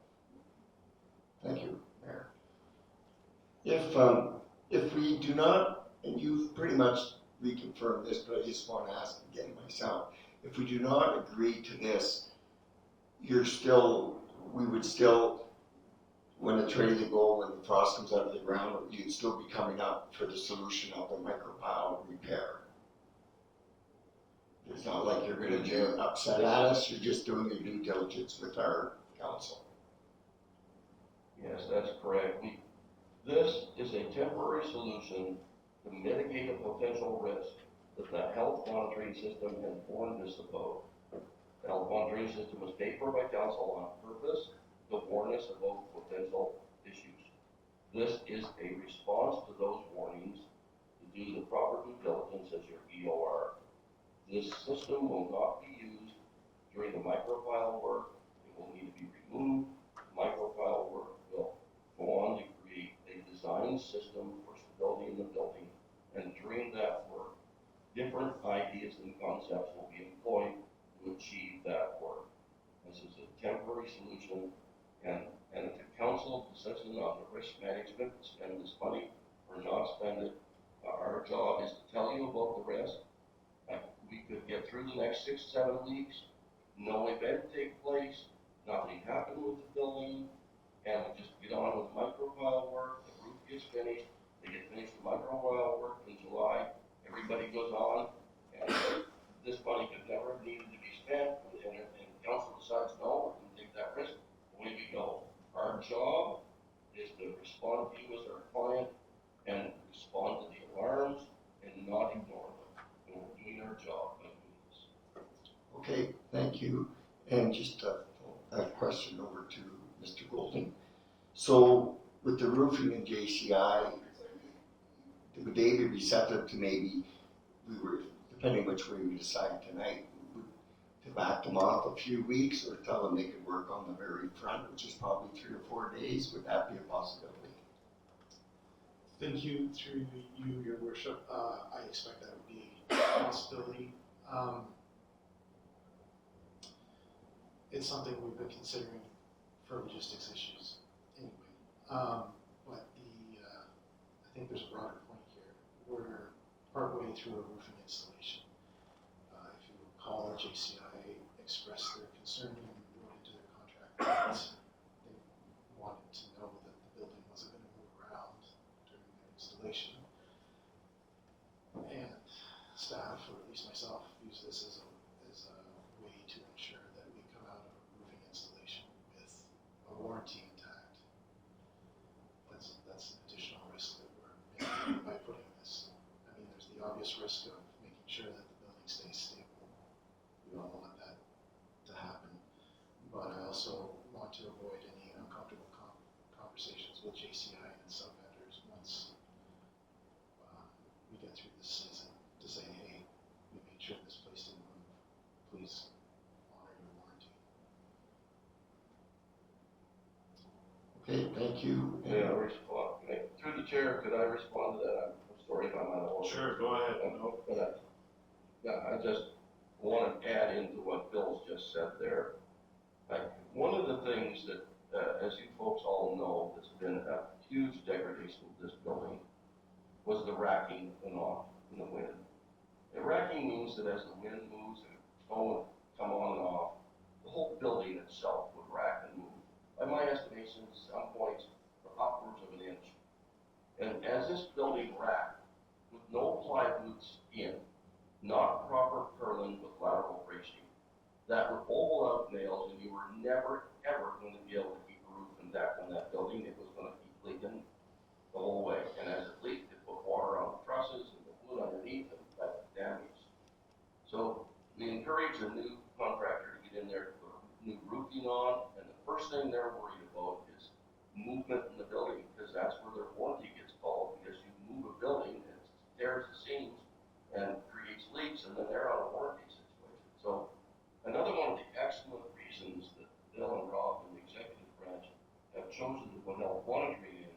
thank you, Mayor. If we do not, and you've pretty much reconfirmed this, but I just want to ask again myself, if we do not agree to this, we would still, when it's ready to go, when the frost comes out of the ground, you'd still be coming up for the solution of the micropile repair. It's not like you're gonna do upset at us, you're just doing your due diligence with our council. Yes, that's correct. This is a temporary solution to mitigate a potential risk that the health monitoring system has warned us about. The health monitoring system was paid for by council on purpose to warn us about potential issues. This is a response to those warnings to do the proper due diligence as your EOR. This system will not be used during the micropile work. It will need to be removed. Micropile work will go on to create a design system for stability in the building. And during that work, different ideas and concepts will be employed to achieve that work. This is a temporary solution, and if the council decides on the risk management, spend this money or not spend it, our job is to tell you about the risk. We could get through the next 6-7 weeks, no event take place, nothing happened with the building, and we just get on with micropile work, the roof gets finished, they get finished with micropile work in July, everybody goes on, and this money could never have needed to be spent, and council decides, no, we're gonna take that risk, away we go. Our job is to respond to you as our client, and respond to the alarms, and not ignore them. And we're doing our job by doing this. Okay, thank you. And just a question over to Mr. Golding. So with the roofing and JCI, would they be receptive to maybe, depending which way we decide tonight, to back them off a few weeks or tell them they could work on the very front, which is probably 3 or 4 days? Would that be a possibility? Thank you, through you, your worship. I expect that would be a possibility. It's something we've been considering for logistics issues anyway. But I think there's a broader point here. We're partway through a roofing installation. If you recall, JCI expressed their concern and wrote into their contract that they wanted to know that the building wasn't going to move around during their installation. And staff, or at least myself, use this as a way to ensure that we come out of a roofing installation with a warranty intact. That's an additional risk that we're making by putting this. I mean, there's the obvious risk of making sure that the building stays stable. We all want that to happen. But I also want to avoid any uncomfortable conversations with JCI and sub-vendors once we get through this season to say, hey, we made sure this place didn't move. Please honor your warranty. Okay, thank you. May I respond? Through the chair, could I respond to that? I'm sorry if I'm out of order. Sure, go ahead. Yeah, I want to add into what Bill's just said there. One of the things that, as you folks all know, that's been a huge degradation of this building was the racking that went off in the wind. The racking means that as the wind moves and snow would come on and off, the whole building itself would rack and move. By my estimation, at some points, upwards of an inch. And as this building racked, with no plywoods in, not proper purlin with lateral bracing, that were oval out nails, and you were never, ever going to be able to keep a roof and deck on that building. It was going to keep leaking the whole way. And as it leaked, it put water on the trusses and the wood underneath, and that damaged. So we encourage a new contractor to get in there to put new roofing on, and the first thing they're worried about is movement in the building, because that's where their warranty gets called, because you move a building, it tears the seams and creates leaks, and then they're on a warranty situation. So another one of the excellent reasons that Bill and Rob and the executive branch have chosen to put health monitoring in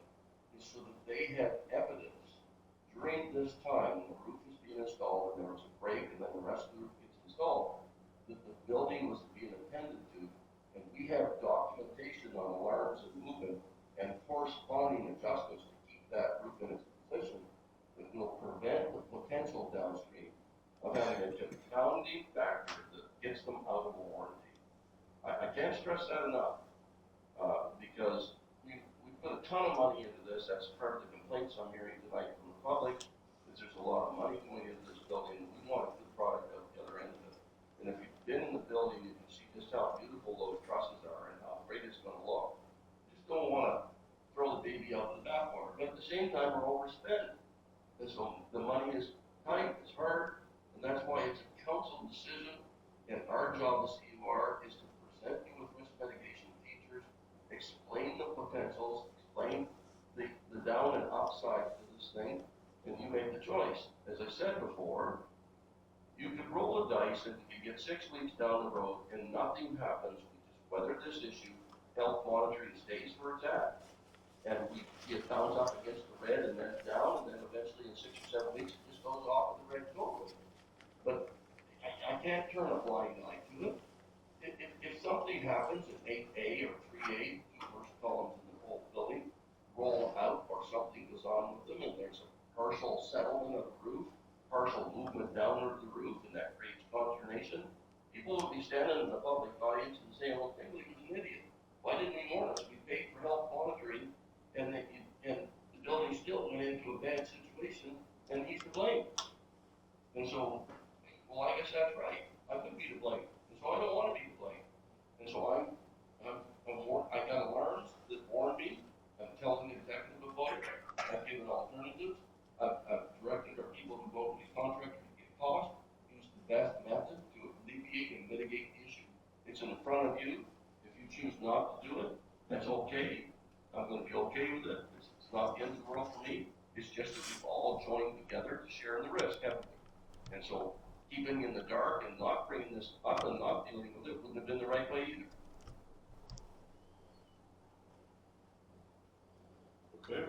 is so that they have evidence during this time when the roof is being installed and there was a break and then the rest of the roof gets installed, that the building was being attended to, and we have documentation on alarms and movement and corresponding adjustments to keep that roof in its position that will prevent the potential downstream of having a confounding factor that gets them out of a warranty. I can't stress that enough, because we put a ton of money into this. That's part of the complaints I'm hearing tonight from the public, is there's a lot of money going into this building, and we want a good product out the other end of it. And if you've been in the building, you can see just how beautiful those trusses are and how great it's going to look. Just don't want to throw the baby out with the bathwater. But at the same time, we're overspending. And so the money is tight, it's hard, and that's why it's a council decision. And our job as CUR is to present you with risk mitigation features, explain the potentials, explain the down and upside to this thing, and you make the choice. As I said before, you could roll the dice and you get 6 weeks down the road and nothing happens. We just weather this issue, health monitoring stays where it's at. And we get bounce up against the red and then down, and then eventually in 6 or 7 weeks it just goes off with the red totally. But I can't turn a blind eye to it. If something happens in 8A or 3A, the first columns in the whole building, roll out or something goes on with them and there's a partial settlement of the roof, partial movement downward of the roof, and that creates consternation, people would be standing in the public audience and saying, well, Tingley was an idiot. Why didn't he warn us? We paid for health monitoring, and the building still went into a bad situation, and he's to blame. And so, well, I guess that's right. I could be to blame. And so I don't want to be to blame. And so I got alarms that warn me. I'm telling the executive about it. I've given alternatives. I've directed our people who go to these contractors to get cost, use the best method to alleviate and mitigate the issue. It's in front of you. If you choose not to do it, that's okay. I'm going to be okay with it. It's not the end of the world for me. It's just that we've all joined together to share in the risk, haven't we? And so keeping in the dark and not bringing this up and not dealing with it wouldn't have been the right way either. Okay.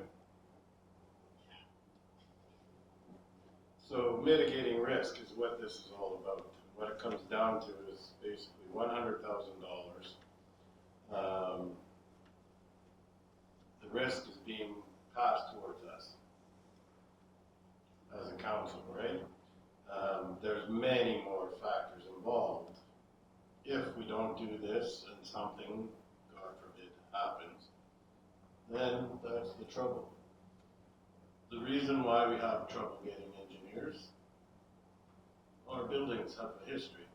So mitigating risk is what this is all about. What it comes down to is basically $100,000. The risk is being passed towards us as a council, right? There's many more factors involved. If we don't do this and something, God forbid, happens, then that's the trouble. The reason why we have trouble getting engineers, our buildings have a history.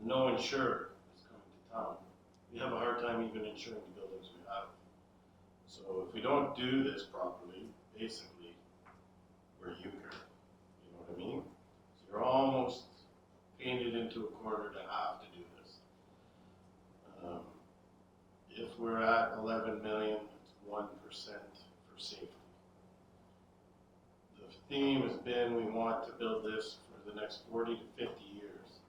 No insurer is coming to town. We have a hard time even insuring the buildings we have. So if we don't do this properly, basically, we're euchre. You know what I mean? So you're almost painted into a corner to have to do this. If we're at 11 million, it's 1% for safety. The theme has been we want to build this for the next 40 to 50 years.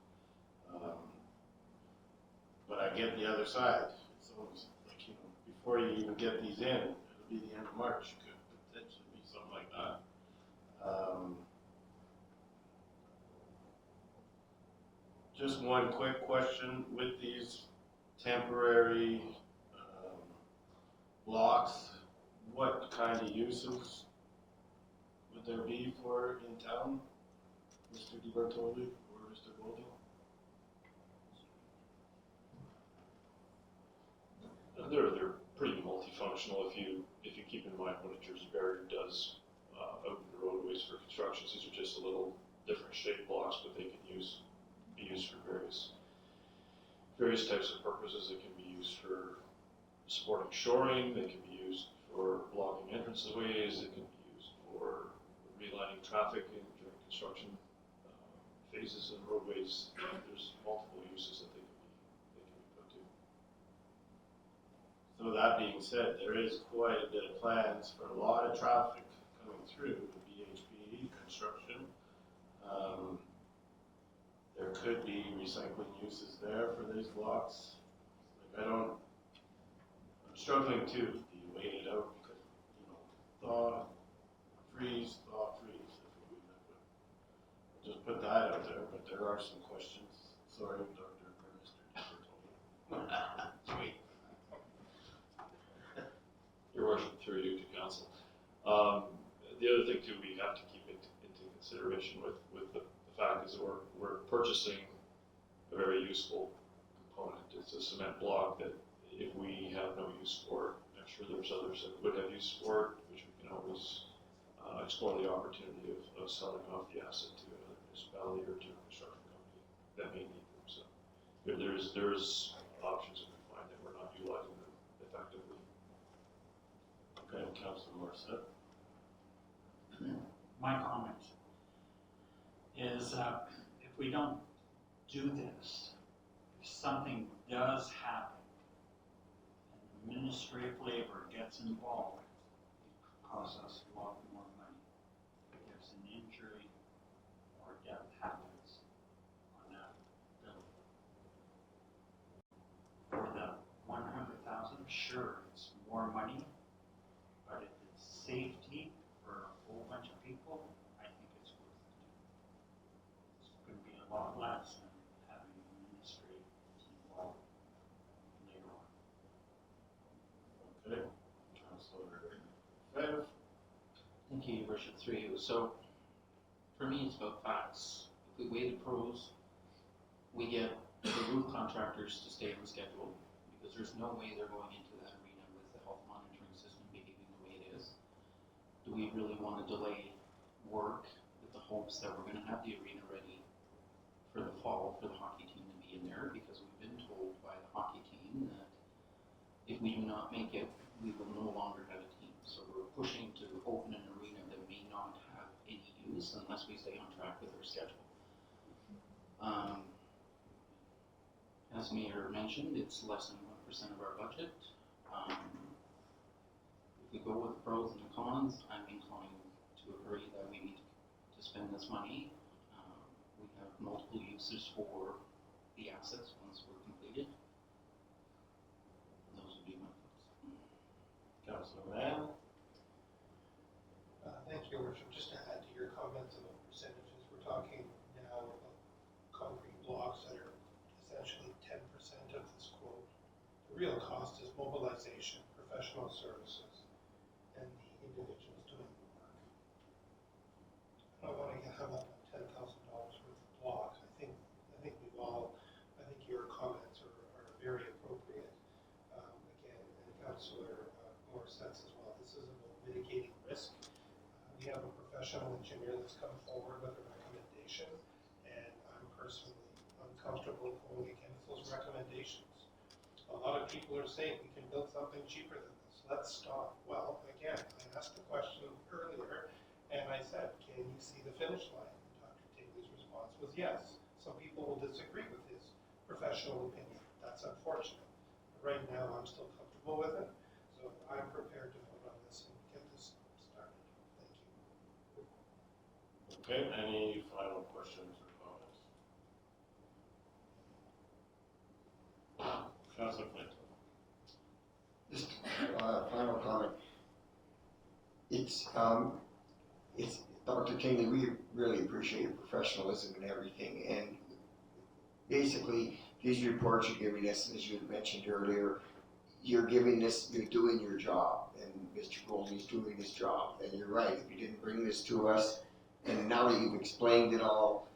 But I get the other side. It's almost like, before you even get these in, it'll be the end of March. Could potentially be something like that. Just one quick question, with these temporary, blocks, what kind of uses would there be for in town? Mr. DiBartoli or Mr. Golding? They're pretty multifunctional if you keep in mind what a Jersey barrier does out in the roadways for construction. These are just a little different shaped blocks, but they can be used for various types of purposes. They can be used for supporting shoring. They can be used for blocking entranceways. They can be used for relining traffic during construction phases of roadways. There's multiple uses that they can be put to. So that being said, there is quite a bit of plans for a lot of traffic coming through the BHP construction. There could be recycling uses there for these blocks. Like I'm struggling too. Do you wait it out because, thaw, freeze, just put that out there, but there are some questions. Sorry, Dr. Mr. Sweet. Your Worship, through you to council. The other thing too, we have to keep into consideration with the fact is that we're purchasing a very useful component. It's a cement block that if we have no use for it, I'm sure there's others that would have use for it, which we can always explore the opportunity of selling off the asset to another municipality or to a construction company that may need them. So there's options if we find that we're not utilizing them effectively. Okay, Councilor Morissette. My comment is, if we don't do this, if something does happen, and the Ministry of Labor gets involved, it costs us a lot more money. If there's an injury or death happens on that building. For the 100,000, sure, it's more money, but if it's safety for a whole bunch of people, I think it's worth it. It's going to be a lot less than having the ministry involved later on. Okay, Councilor Fev. Thank you, Your Worship, through you. So, for me, it's about facts. If we weigh the pros, we get the roof contractors to stay on schedule, because there's no way they're going into that arena with the health monitoring system behaving the way it is. Do we really want to delay work with the hopes that we're going to have the arena ready for the fall for the hockey team to be in there? Because we've been told by the hockey team that if we do not make it, we will no longer have a team. So we're pushing to open an arena that may not have any use unless we stay on track with our schedule. As Mayor mentioned, it's less than 1% of our budget. If we go with the pros and the cons, I'm inclined to agree that we need to spend this money. We have multiple uses for the assets once we're completed. Those would be my thoughts. Councilor Mann. Thank you, Your Worship. Just to add to your comments about percentages, we're talking now about concrete blocks that are essentially 10% of this quote. The real cost is mobilization, professional services, and the individuals doing the work. I don't want to get hung up on $10,000 worth of block. I think your comments are very appropriate. Again, and Councillor Morissette's as well. This is about mitigating risk. We have a professional engineer that's come forward with a recommendation, and I'm personally uncomfortable going against those recommendations. A lot of people are saying we can build something cheaper than this. Let's stop. Well, again, I asked the question earlier, and I said, can you see the finish line? And Dr. Tingley's response was yes. Some people will disagree with his professional opinion. That's unfortunate. But right now, I'm still comfortable with it, so I'm prepared to vote on this and get this started. Thank you. Okay, any final questions or comments? Councilor Clinton. Just final comment. It's Dr. Tingley, we really appreciate your professionalism and everything, and basically, these reports you're giving us, as you had mentioned earlier, you're doing your job, and Mr. Goldie's doing his job, and you're right, if you didn't bring this to us, and now that you've explained it all,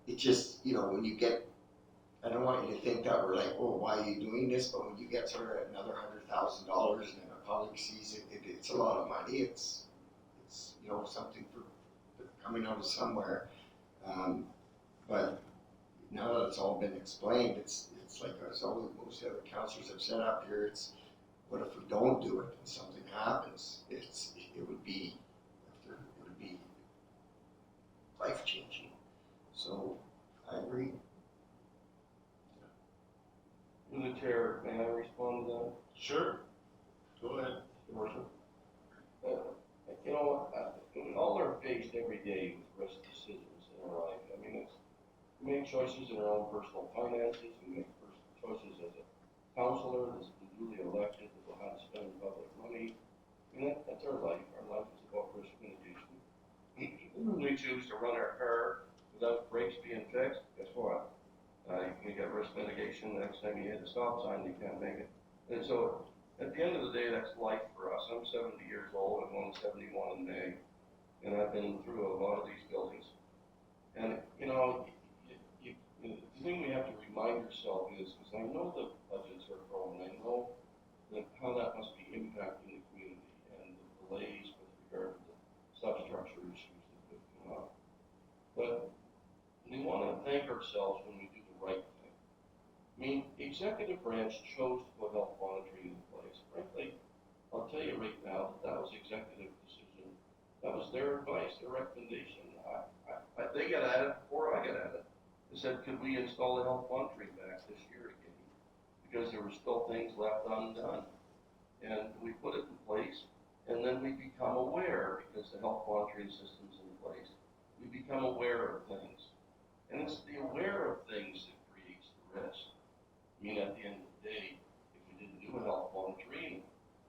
it just, when you get, I don't want you to think that we're like, oh, why are you doing this, but when you get sort of another $100,000 and then a public sees it, it's a lot of money, it's something for coming out of somewhere, but now that it's all been explained, it's like as all most of the other councillors have said up here, it's what if we don't do it and something happens? It would be life changing. So I agree. Through the chair, may I respond to that? Sure, go ahead. Your Worship? We all are faced every day with risk decisions in our life. I mean, we make choices in our own personal finances, we make choices as a councillor that's been duly elected about how to spend public money. I mean, that's our life. Our life is about risk mitigation. We choose to run our car without brakes being fixed, guess what? You got risk mitigation, the next time you hit a stop sign, you can't make it. And so, at the end of the day, that's life for us. I'm 70 years old, I'm only 71 in May, and I've been through a lot of these buildings. And, the thing we have to remind ourselves is I know the budgets are growing, I know how that must be impacting the community and the delays with regard to the substructure issues that could come up. But we want to thank ourselves when we do the right thing. I mean, the executive branch chose to put health monitoring in place. Frankly, I'll tell you right now that was executive decision. That was their advice, their recommendation. They got at it before I got at it. They said, could we install the health monitoring back this year again? Because there were still things left undone. And we put it in place, and then we become aware, because the health monitoring system's in place, we become aware of things. And it's the aware of things that creates the risk. I mean, at the end of the day, if we didn't do a health monitoring,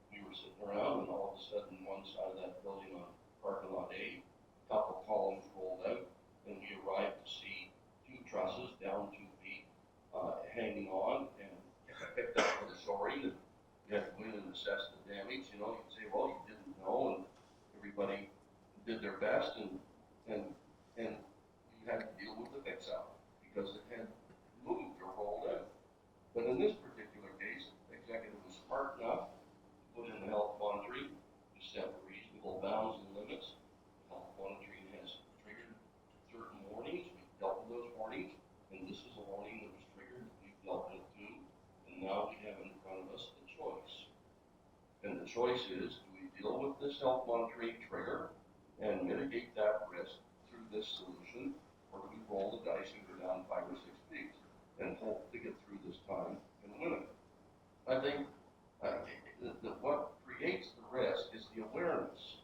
we were sitting around and all of a sudden one side of that building on parking lot A, a couple columns rolled out, and we arrived to see 2 trusses down 2 feet, hanging on, and picked up with a soaring, and you had to go in and assess the damage. You can say, well, you didn't know, and everybody did their best, and you had to deal with the fix-up because it had moved or rolled out. But in this particular case, the executive was smart enough to put in the health monitoring to set reasonable bounds and limits. Health monitoring has triggered certain warnings. We've dealt with those warnings, and this is a warning that was triggered. We've dealt with too, and now we have in front of us the choice. And the choice is, do we deal with this health monitoring trigger and mitigate that risk through this solution, or do we roll the dice and go down 5 or 6 feet and hope to get through this time and win it? I think that what creates the risk is the awareness,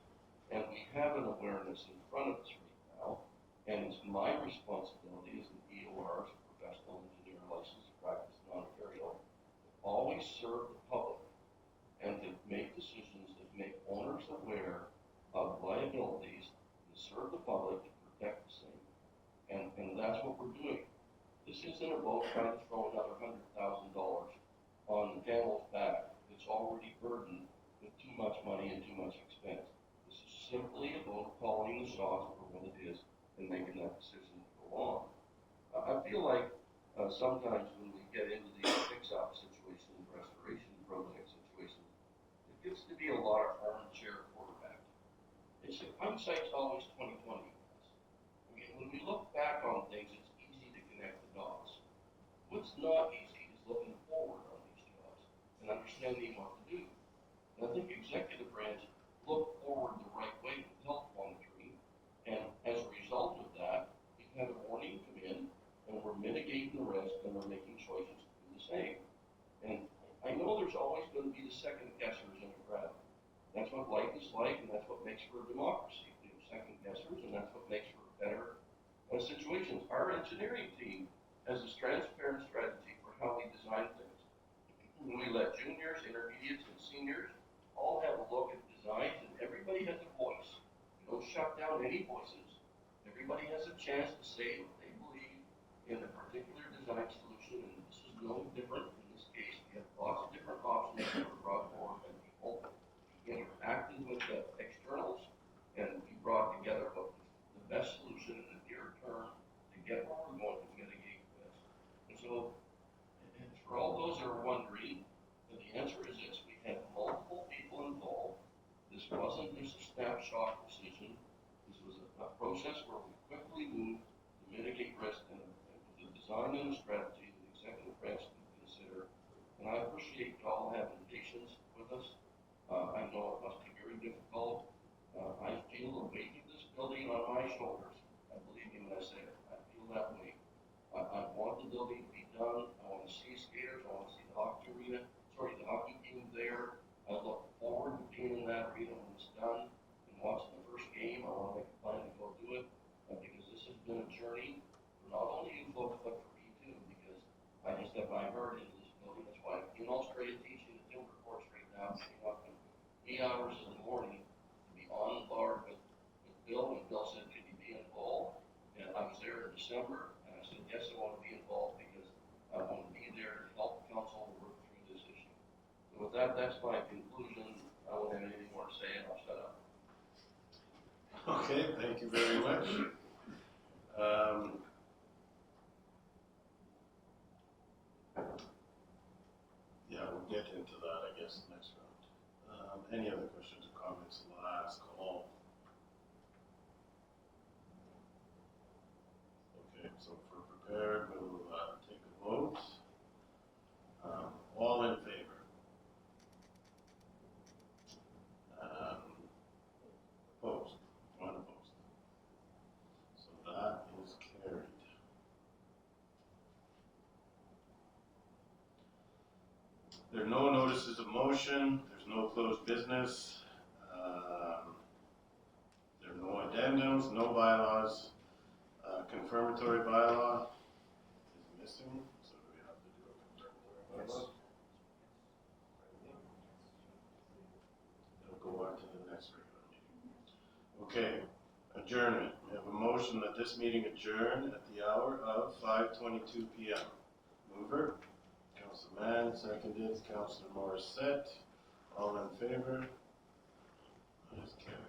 and we have an awareness in front of us right now, and it's my responsibility as an EOR, as a professional engineer licensed to practice in Ontario, to always serve the public and to make decisions that make owners aware of liabilities and serve the public to protect the same. And that's what we're doing. This isn't about trying to throw another $100,000 on the camel's back that's already burdened with too much money and too much expense. This is simply about calling the shots for what it is and making that decision to go on. I feel like sometimes when we get into these fix-up situations, restoration project situations, it gets to be a lot of armchair quarterback. It's hindsight's always 20/20. I mean, when we look back on things, it's easy to connect the dots. What's not easy is looking forward on these jobs and understanding what to do. And I think executive branch look forward the right way with health monitoring, and as a result of that, we've had a warning come in, and we're mitigating the risk, and we're making choices to do the same. And I know there's always going to be the second guessers in a crowd. That's what life is like, and that's what makes for a democracy. We have second guessers, and that's what makes for better situations. Our engineering team has this transparent strategy for how we design things. We let juniors, intermediates, and seniors all have a look at designs, and everybody has a voice. We don't shut down any voices. Everybody has a chance to say what they believe in the particular design solution solution, and this is no different in this case. We have lots of different options that were brought forward, and people interacted with the externals, and we brought together what was the best solution in the near term to get where we're going to mitigate risk. And so, and for all those that are wondering, the answer is this: we had multiple people involved. This wasn't just a snapshot decision. This was a process where we quickly moved to mitigate risk, and with a design and a strategy the executive branch can consider. And I appreciate y'all having patience with us. I know it must be very difficult. I feel the weight of this building on my shoulders. I believe me when I say it. I feel that weight. I want the building to be done. I want to see skaters. I want to see the hockey team there. I look forward to being in that arena when it's done and watching the first game. I want to make a plan to go do it because this has been a journey for not only you folks but for me too, because I just have my heart into this building. That's why I'm in Australia teaching the timber course right now, getting up in 8 hours in the morning to be on the bar with Bill, and Bill said, "Can you be involved?" And I was there in December, and I said, "Yes, I want to be involved because I want to be there to help council work through this issue." So with that, that's my conclusion. I don't have anything more to say, and I'll shut up. Okay, thank you very much. Yeah, we'll get into that, I guess, next round. Any other questions or comments? Last call. Okay, so if we're prepared, we'll take a vote. All in favor? Opposed? One opposed. So that is carried. There are no notices of motion, there's no closed business, there are no addendums, no bylaws. Confirmatory bylaw is missing, so do we have to do a confirmatory bylaw? It'll go on to the next regular meeting. Okay, adjournment. We have a motion that this meeting adjourn at the hour of 5:22 p.m. Mover? Councilor Mann, seconded. Councilor Morissette. All in favor? That is carried.